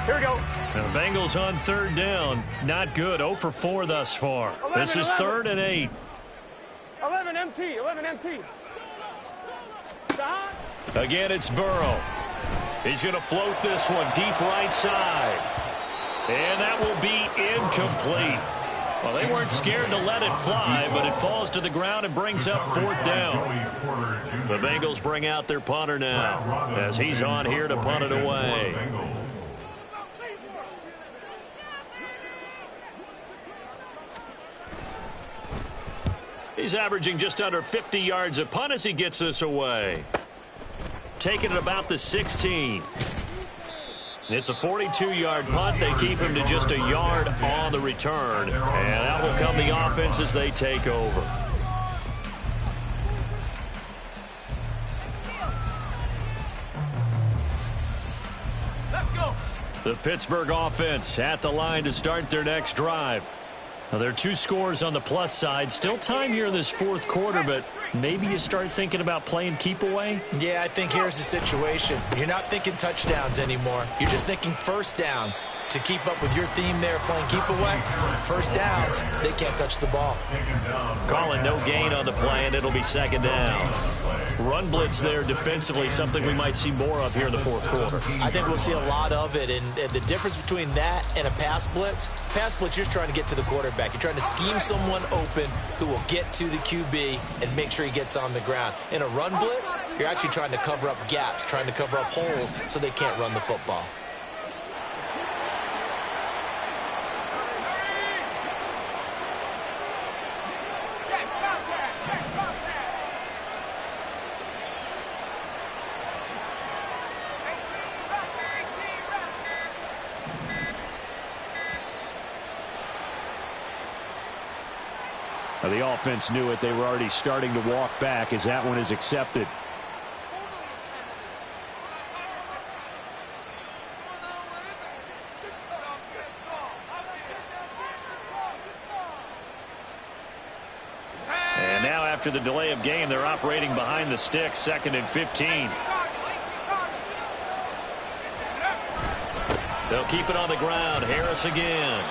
S3: Here we go.
S1: Now the Bengals on 3rd down. Not good. 0 for 4 thus far.
S3: 11,
S1: This is 3rd and 8.
S3: 11 MT, 11 MT.
S1: Again, it's Burrow. He's going to float this one deep right side. And that will be incomplete. Well, they weren't scared to let it fly, but it falls to the ground and brings up 4th down. The Bengals bring out their punter now as he's on here to punt it away. He's averaging just under 50 yards a punt as he gets this away. Taking it about the 16. It's a 42-yard punt. They keep him to just a yard on the return. And out will come the offense as they take over.
S3: Let's go.
S1: The Pittsburgh offense at the line to start their next drive. Now, there are 2 scores on the plus side. Still time here in this 4th quarter, but maybe you start thinking about playing keep away?
S2: Yeah, I think here's the situation. You're not thinking touchdowns anymore. You're just thinking first downs. To keep up with your theme there, playing keep away, first downs, they can't touch the ball.
S1: Calling no gain on the play, and it'll be 2nd down. Run blitz there defensively, something we might see more of here in the 4th quarter.
S2: I think we'll see a lot of it, and the difference between that and a pass blitz, you're just trying to get to the quarterback. You're trying to scheme someone open who will get to the QB and make sure he gets on the ground. In a run blitz, you're actually trying to cover up gaps, trying to cover up holes so they can't run the football.
S1: The offense knew it. They were already starting to walk back as that one is accepted. And now after the delay of game, they're operating behind the sticks, 2nd and 15. They'll keep it on the ground. Harris again.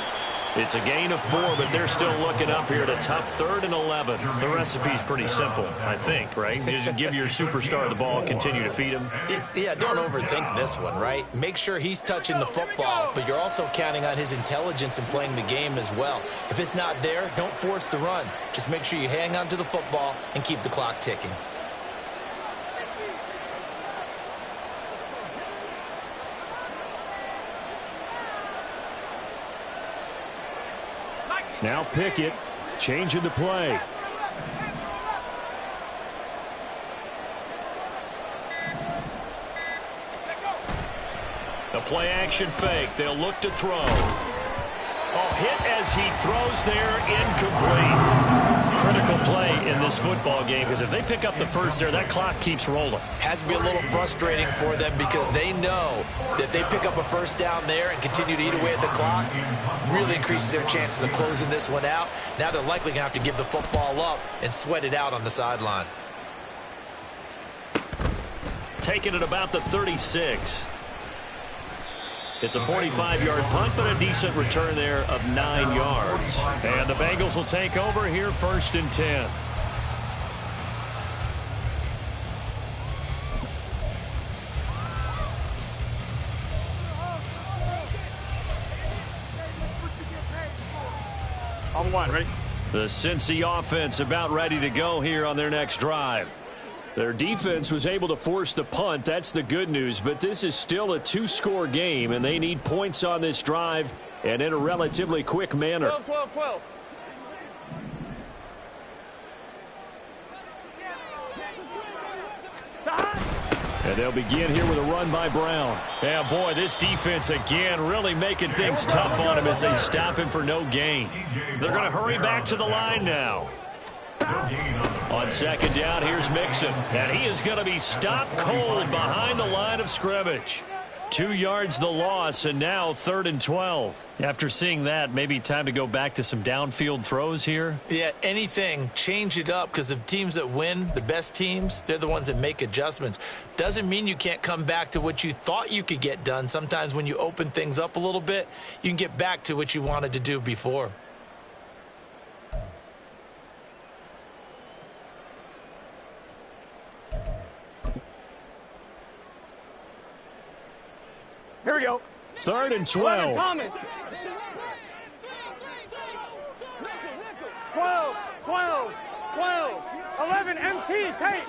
S1: It's a gain of 4, but they're still looking up here at a tough 3rd and 11. The recipe's pretty simple, I think, right? Just give your superstar the ball and continue to feed him.
S2: Yeah, don't overthink this one, right? Make sure he's touching the football, but you're also counting on his intelligence in playing the game as well. If it's not there, don't force the run. Just make sure you hang on to the football and keep the clock ticking.
S1: Now Pickett, changing the play. The play action fake. They'll look to throw. Oh, hit as he throws there, incomplete. Critical play in this football game, because if they pick up the first there, that clock keeps rolling.
S2: Has to be a little frustrating for them because they know that they pick up a first down there and continue to eat away at the clock, really increases their chances of closing this one out. Now they're likely going to have to give the football up and sweat it out on the sideline.
S1: Taking it about the 36. It's a 45-yard punt, but a decent return there of 9 yards. And the Bengals will take over here, 1st and 10.
S3: On 1, ready?
S1: The Cincy offense about ready to go here on their next drive. Their defense was able to force the punt. That's the good news. But this is still a 2-score game, and they need points on this drive and in a relatively quick manner.
S3: 12.
S1: And they'll begin here with a run by Brown. Yeah, boy, this defense again really making things tough on him as they stop him for no gain. They're going to hurry back to the line now. On 2nd down, here's Mixon, and he is going to be stopped cold behind the line of scrimmage. 2 yards the loss, and now 3rd and 12. After seeing that, maybe time to go back to some downfield throws here.
S2: Yeah, anything, change it up, because the teams that win, the best teams, they're the ones that make adjustments. Doesn't mean you can't come back to what you thought you could get done. Sometimes when you open things up a little bit, you can get back to what you wanted to do before.
S3: Here we go.
S1: 3rd and
S3: 11,
S1: 12.
S3: Thomas. 12. 11, MT, Tate.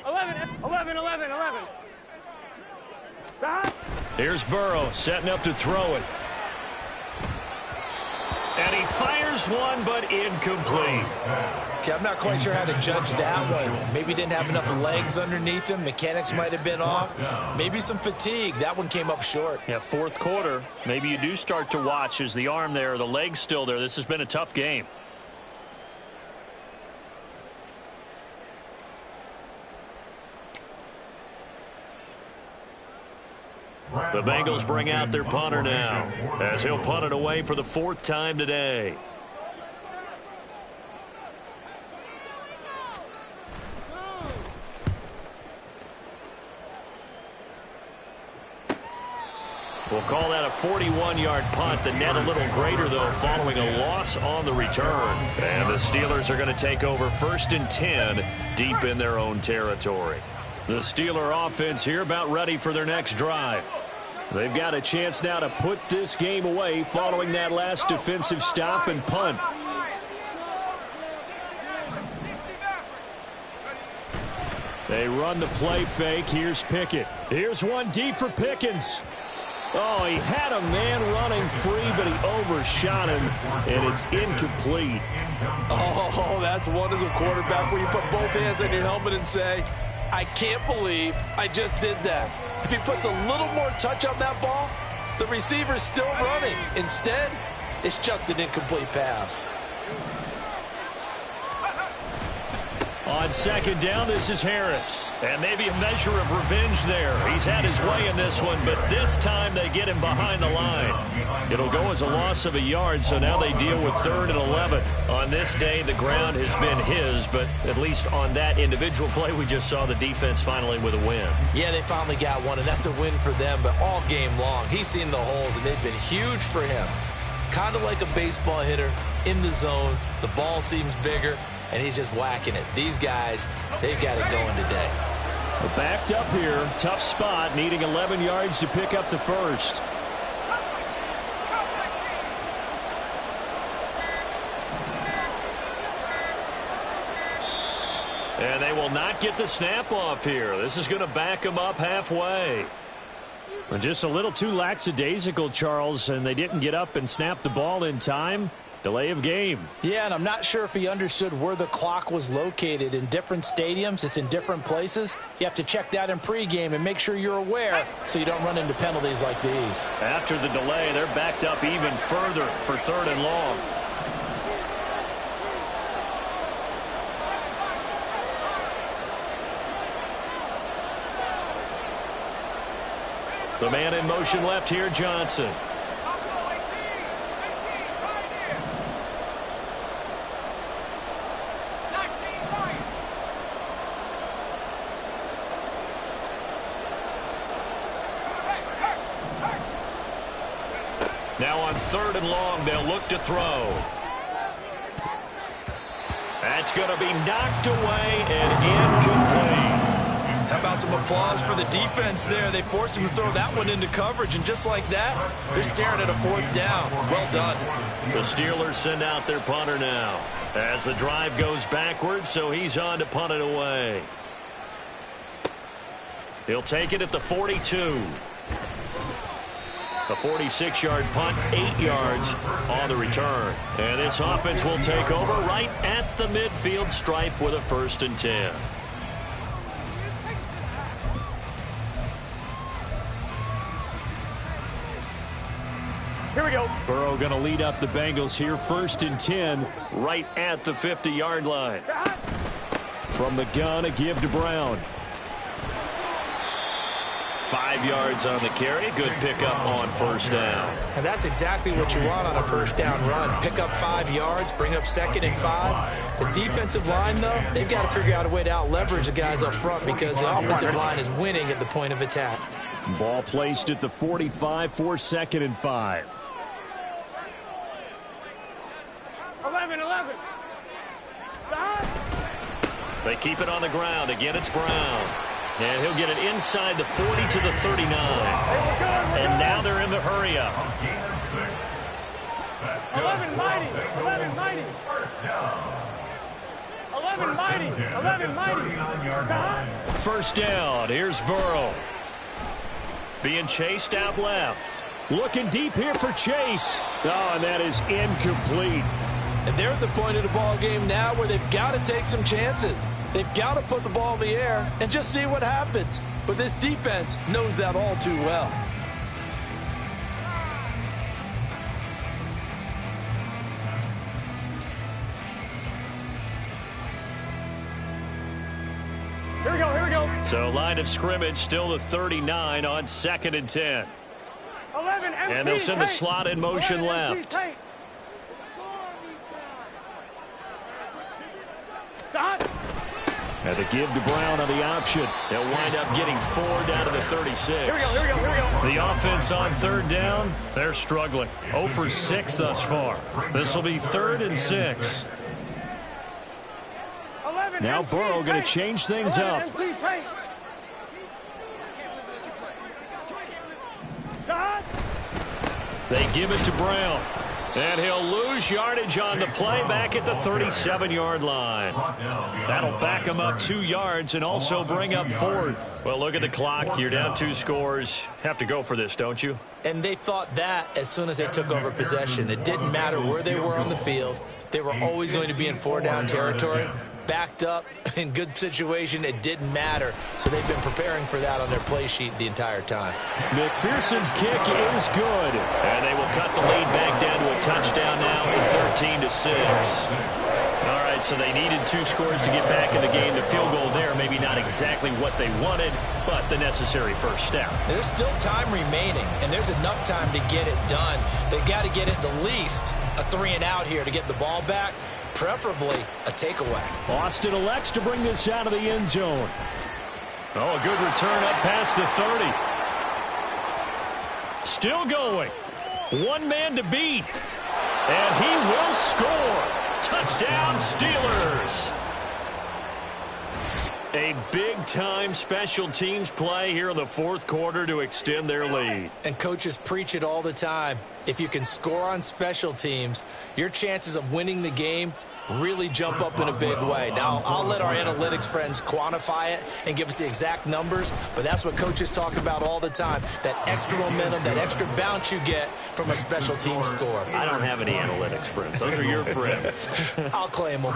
S3: 11. Stop.
S1: Here's Burrow setting up to throw it. And he fires one, but incomplete.
S2: Okay, I'm not quite sure how to judge that one. Maybe didn't have enough legs underneath him. Mechanics might have been off. Maybe some fatigue. That one came up short.
S1: Yeah, 4th quarter. Maybe you do start to watch as the arm there, the leg's still there. This has been a tough game. The Bengals bring out their punter now, as he'll punt it away for the 4th time today. We'll call that a 41-yard punt. The net a little greater, though, following a loss on the return. And the Steelers are going to take over 1st and 10 deep in their own territory. The Steeler offense here about ready for their next drive. They've got a chance now to put this game away following that last defensive stop and punt. They run the play fake. Here's Pickett. Here's one deep for Pickens. Oh, he had a man running free, but he overshot him, and it's incomplete.
S5: Oh, that's one as a quarterback where you put both hands on your helmet and say, I can't believe I just did that. If he puts a little more touch on that ball, the receiver's still running. Instead, it's just an incomplete pass.
S1: On second down, this is Harris. And maybe a measure of revenge there. He's had his way in this one, but this time they get him behind the line. It'll go as a loss of a yard, so now they deal with 3rd and 11. On this day, the ground has been his, but at least on that individual play, we just saw the defense finally with a win.
S2: Yeah, they finally got one, and that's a win for them, but all game long, he's seen the holes, and they've been huge for him. Kind of like a baseball hitter in the zone. The ball seems bigger, and he's just whacking it. These guys, they've got it going today.
S1: Well, backed up here, tough spot, needing 11 yards to pick up the first. And they will not get the snap off here. This is going to back them up halfway. And just a little too lackadaisical, Charles, and they didn't get up and snap the ball in time. Delay of game.
S5: Yeah, and I'm not sure if he understood where the clock was located. In different stadiums, it's in different places. You have to check that in pregame and make sure you're aware so you don't run into penalties like these.
S1: After the delay, they're backed up even further for 3rd and long. The man in motion left here, Johnson. Now on 3rd and long, they'll look to throw. That's going to be knocked away and incomplete.
S2: How about some applause for the defense there? They forced him to throw that one into coverage, and just like that, they're staring at a 4th down. Well done.
S1: The Steelers send out their punter now as the drive goes backwards, so he's on to punt it away. He'll take it at the 42. A 46-yard punt, 8 yards on the return. And this offense will take over right at the midfield stripe with a 1st and 10.
S3: Here we go.
S1: Burrow going to lead up the Bengals here, 1st and 10, right at the 50-yard line. From the gun, a give to Brown. 5 yards on the carry. Good pickup on 1st down.
S2: And that's exactly what you want on a 1st down run. Pick up 5 yards, bring up 2nd and 5. The defensive line, though, they've got to figure out a way to out-leverage the guys up front because the offensive line is winning at the point of attack.
S1: Ball placed at the 45 for 2nd and 5.
S3: 11.
S1: They keep it on the ground. Again, it's Brown. And he'll get it inside the 40 to the 39. And now they're in the hurry up.
S3: 11 mighty. 11 mighty. 11 mighty. 11 mighty.
S1: 1st down. Here's Burrow. Being chased out left. Looking deep here for Chase. Oh, and that is incomplete.
S5: And they're at the point of the ball game now where they've got to take some chances. They've got to put the ball in the air and just see what happens. But this defense knows that all too well.
S3: Here we go. Here we go.
S1: So line of scrimmage still the 39 on 2nd and 10.
S3: 11 empty.
S1: And they'll send the slot in motion left.
S3: Stop.
S1: And the give to Brown on the option. They'll wind up getting 4 down to the 36.
S3: Here we go.
S1: The offense on 3rd down, they're struggling. 0 for 6 thus far. This will be 3rd and 6. Now Burrow going to change things up. They give it to Brown. And he'll lose yardage on the play back at the 37-yard line. That'll back him up 2 yards and also bring up 4th. Well, look at the clock. You're down 2 scores. Have to go for this, don't you?
S2: And they thought that as soon as they took over possession. It didn't matter where they were on the field. They were always going to be in 4-down territory. Backed up, in good situation, it didn't matter. So they've been preparing for that on their play sheet the entire time.
S1: McPherson's kick is good. And they will cut the lead back down to a touchdown now at 13-6. All right, so they needed 2 scores to get back in the game. The field goal there, maybe not exactly what they wanted, but the necessary first step.
S2: There's still time remaining, and there's enough time to get it done. They've got to get at the least a 3-and-out here to get the ball back, preferably a takeaway.
S1: Austin elects to bring this out of the end zone. Oh, a good return up past the 30. Still going. One man to beat. And he will score. Touchdown, Steelers. A big-time special teams play here in the fourth quarter to extend their lead.
S2: And coaches preach it all the time. If you can score on special teams, your chances of winning the game really jump up in a big way. Now, I'll let our analytics friends quantify it and give us the exact numbers, but that's what coaches talk about all the time, that extra momentum, that extra bounce you get from a special team score.
S1: I don't have any analytics friends. Those are your friends.
S2: I'll claim them.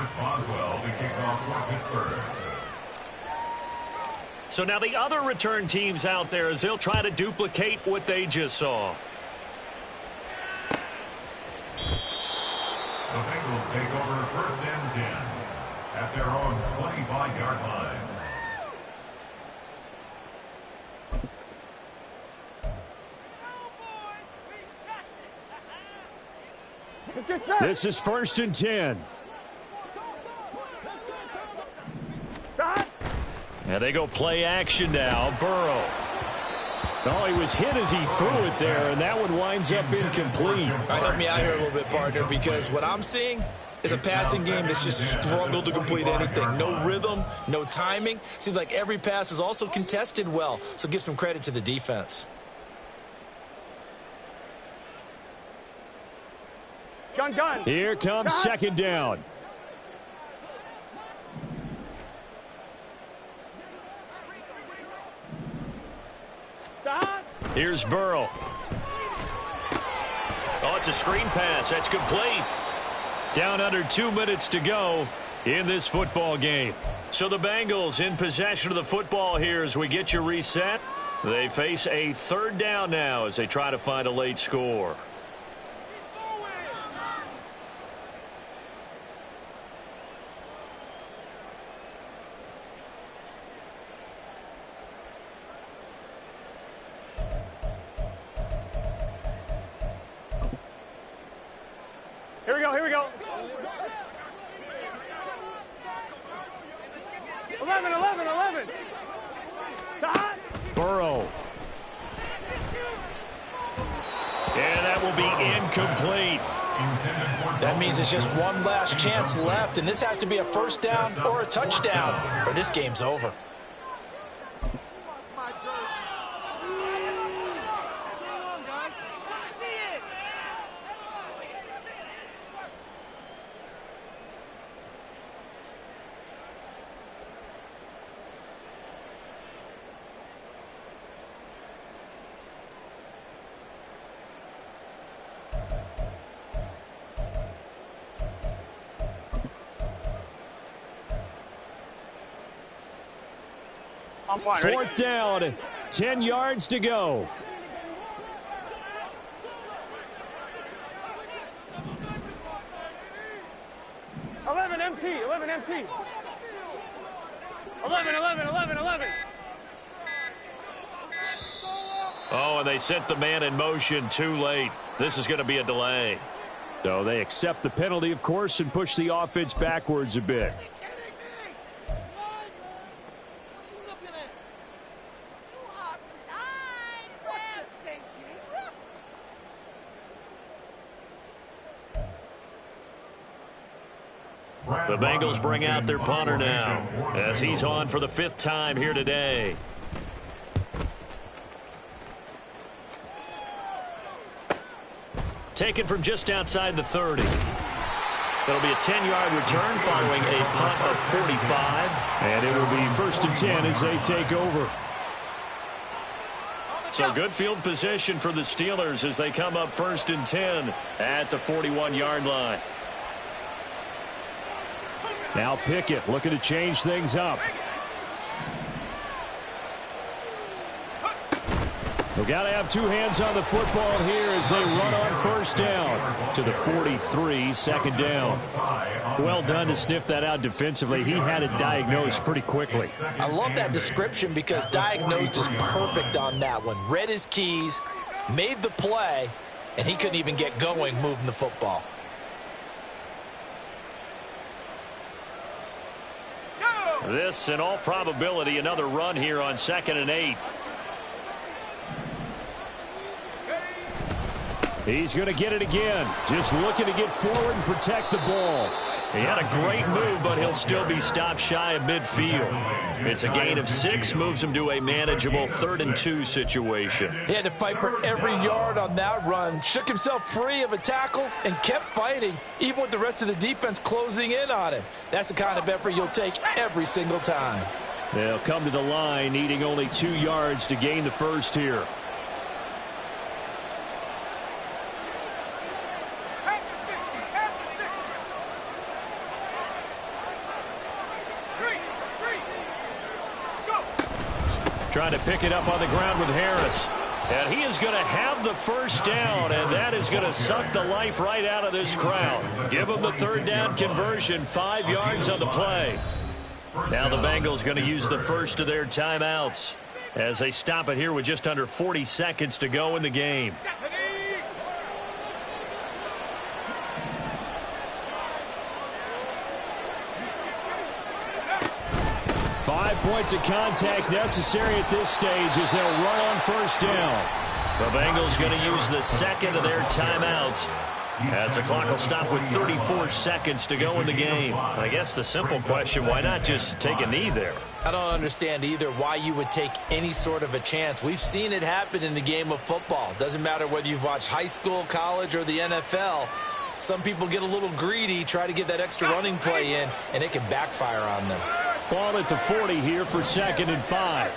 S1: So now the other return teams out there as they'll try to duplicate what they just saw.
S4: The Bengals take over 1st and 10 at their own 25-yard line.
S3: Let's get set.
S1: This is 1st and 10.
S3: Stop.
S1: And they go play action now. Burrow. Oh, he was hit as he threw it there, and that one winds up incomplete.
S2: All right, help me out here a little bit, partner, because what I'm seeing is a passing game that's just struggled to complete anything. No rhythm, no timing. Seems like every pass is also contested well, so give some credit to the defense.
S3: Gun.
S1: Here comes 2nd down.
S3: Stop.
S1: Here's Burrow. Oh, it's a screen pass. That's complete. Down under 2 minutes to go in this football game. So the Bengals in possession of the football here as we get you reset. They face a 3rd down now as they try to find a late score.
S3: Here we go. 11. Stop.
S1: Burrow. And that will be incomplete.
S5: That means it's just one last chance left, and this has to be a 1st down or a touchdown, or this game's over.
S3: I'm fine.
S1: 4th down, 10 yards to go.
S3: MT. 11.
S1: Oh, and they sent the man in motion too late. This is going to be a delay. So they accept the penalty, of course, and push the offense backwards a bit. The Bengals bring out their punter now as he's on for the 5th time here today. Taken from just outside the 30. That'll be a 10-yard return following a punt of 45. And it will be 1st and 10 as they take over. So good field position for the Steelers as they come up 1st and 10 at the 41-yard line. Now Pickett looking to change things up. We've got to have two hands on the football here as they run on first down to the 43, second down. Well done to sniff that out defensively. He had it diagnosed pretty quickly.
S5: I love that description because diagnosed is perfect on that one. Read his keys, made the play, and he couldn't even get going moving the football.
S1: This, in all probability, another run here on 2nd and 8. He's going to get it again. Just looking to get forward and protect the ball. He had a great move, but he'll still be stopped shy of midfield. It's a gain of 6, moves him to a manageable 3rd and 2 situation.
S5: He had to fight for every yard on that run, shook himself free of a tackle, and kept fighting, even with the rest of the defense closing in on him. That's the kind of effort you'll take every single time.
S1: They'll come to the line, needing only 2 yards to gain the first here. Trying to pick it up on the ground with Harris. And he is going to have the first down, and that is going to suck the life right out of this crowd. Give him the 3rd down conversion, 5 yards on the play. Now the Bengals going to use the first of their timeouts as they stop it here with just under 40 seconds to go in the game. 5 points of contact necessary at this stage as they'll run on first down. The Bengals going to use the 2nd of their timeouts as the clock will stop with 34 seconds to go in the game. I guess the simple question, why not just take a knee there?
S2: I don't understand either why you would take any sort of a chance. We've seen it happen in the game of football. Doesn't matter whether you've watched high school, college, or the NFL. Some people get a little greedy, try to get that extra running play in, and it can backfire on them.
S1: Ball at the 40 here for 2nd and 5.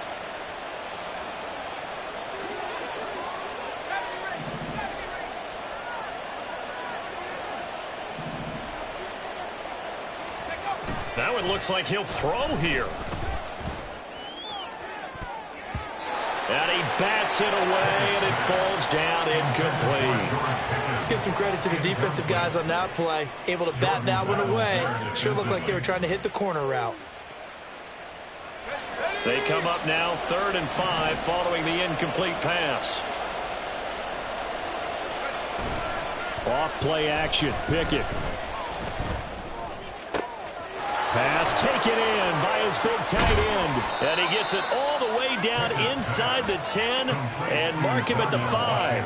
S1: That one looks like he'll throw here. And he bats it away, and it falls down incomplete.
S2: Let's give some credit to the defensive guys on that play. Able to bat that one away. Sure looked like they were trying to hit the corner route.
S1: They come up now 3rd and 5 following the incomplete pass. Off play action. Pickett. Pass taken in by his big tight end. And he gets it all the way down inside the 10 and mark him at the 5.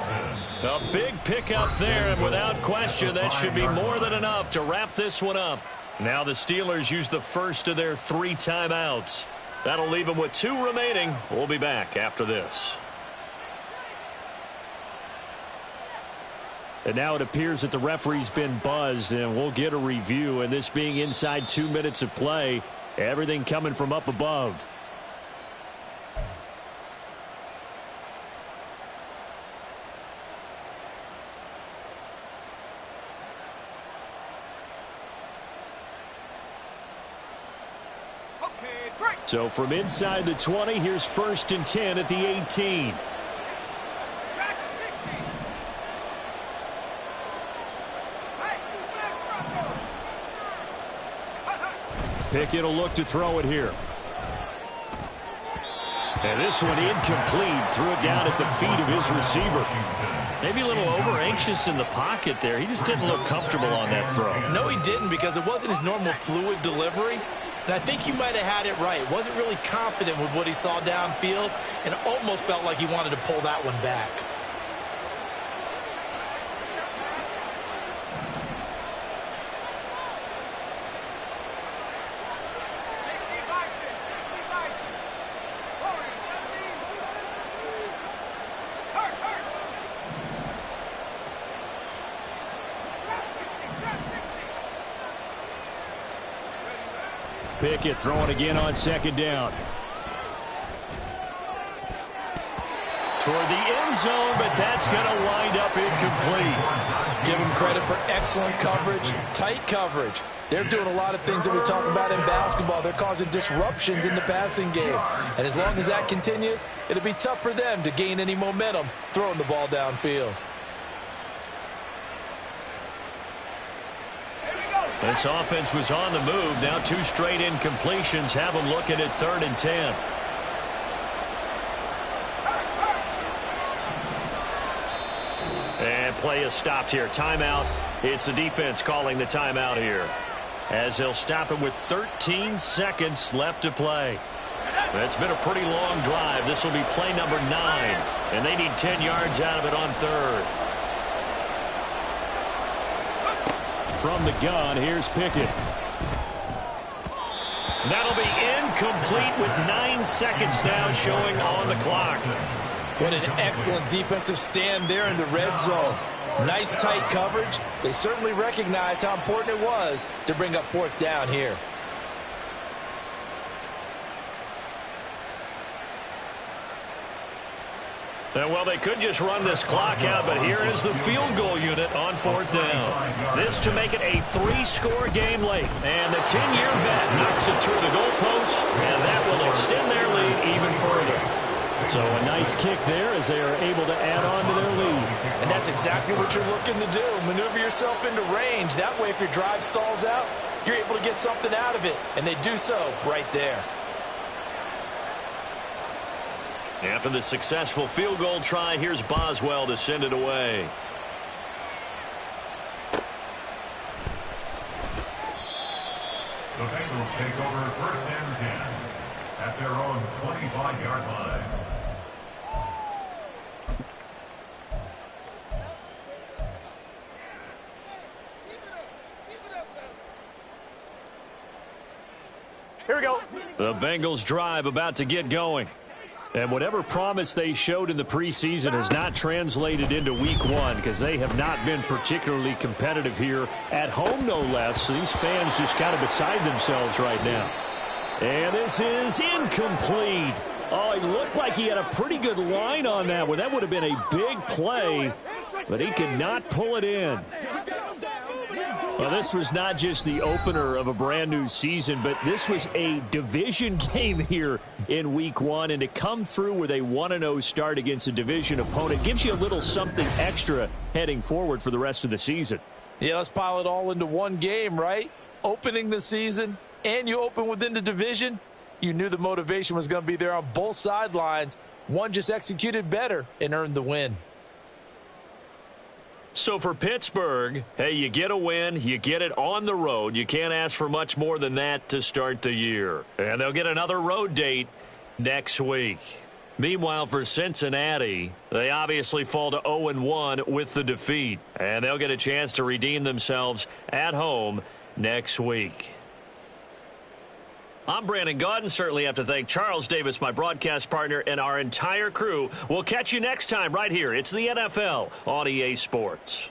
S1: A big pickup there, and without question, that should be more than enough to wrap this one up. Now the Steelers use the first of their 3 timeouts. That'll leave them with 2 remaining. We'll be back after this. And now it appears that the referee's been buzzed, and we'll get a review. And this being inside 2 minutes of play, everything coming from up above. So from inside the 20, here's 1st and 10 at the 18. Pickett will look to throw it here. And this one incomplete. Threw it down at the feet of his receiver. Maybe a little over-anxious in the pocket there. He just didn't look comfortable on that throw.
S2: No, he didn't, because it wasn't his normal fluid delivery. And I think you might have had it right. Wasn't really confident with what he saw downfield and almost felt like he wanted to pull that one back.
S1: Pickett throwing again on 2nd down. Toward the end zone, but that's going to wind up incomplete.
S2: Give them credit for excellent coverage, tight coverage. They're doing a lot of things that we talk about in basketball. They're causing disruptions in the passing game. And as long as that continues, it'll be tough for them to gain any momentum throwing the ball downfield.
S1: This offense was on the move. Now 2 straight incompletions have them looking at 3rd and 10. And play is stopped here. Timeout. It's the defense calling the timeout here, as they'll stop it with 13 seconds left to play. It's been a pretty long drive. This will be play number 9, and they need 10 yards out of it on 3rd. From the gun, here's Pickett. That'll be incomplete with 9 seconds now showing on the clock.
S2: What an excellent defensive stand there in the red zone. Nice tight coverage. They certainly recognized how important it was to bring up 4th down here.
S1: Well, they could just run this clock out, but here is the field goal unit on 4th down. This to make it a 3-score game late. And the 10-year vet knocks it through the goalpost, and that will extend their lead even further. So a nice kick there as they are able to add on to their lead.
S2: And that's exactly what you're looking to do. Maneuver yourself into range. That way, if your drive stalls out, you're able to get something out of it. And they do so right there.
S1: After the successful field goal try, here's Boswell to send it away.
S4: The Bengals take over 1st and 10 at their own 25-yard line.
S3: Here we go.
S1: The Bengals drive about to get going. And whatever promise they showed in the preseason has not translated into week 1, because they have not been particularly competitive here at home, no less. These fans just kind of beside themselves right now. And this is incomplete. Oh, he looked like he had a pretty good line on that one. That would have been a big play, but he could not pull it in. Well, this was not just the opener of a brand new season, but this was a division game here in week 1, and to come through with a 1-0 start against a division opponent gives you a little something extra heading forward for the rest of the season.
S2: Yeah, let's pile it all into one game, right? Opening the season, and you open within the division. You knew the motivation was going to be there on both sidelines. One just executed better and earned the win.
S1: So for Pittsburgh, hey, you get a win, you get it on the road. You can't ask for much more than that to start the year. And they'll get another road date next week. Meanwhile, for Cincinnati, they obviously fall to 0-1 with the defeat. And they'll get a chance to redeem themselves at home next week. I'm Brandon Gaudin. Certainly have to thank Charles Davis, my broadcast partner, and our entire crew. We'll catch you next time right here. It's the NFL on EA Sports.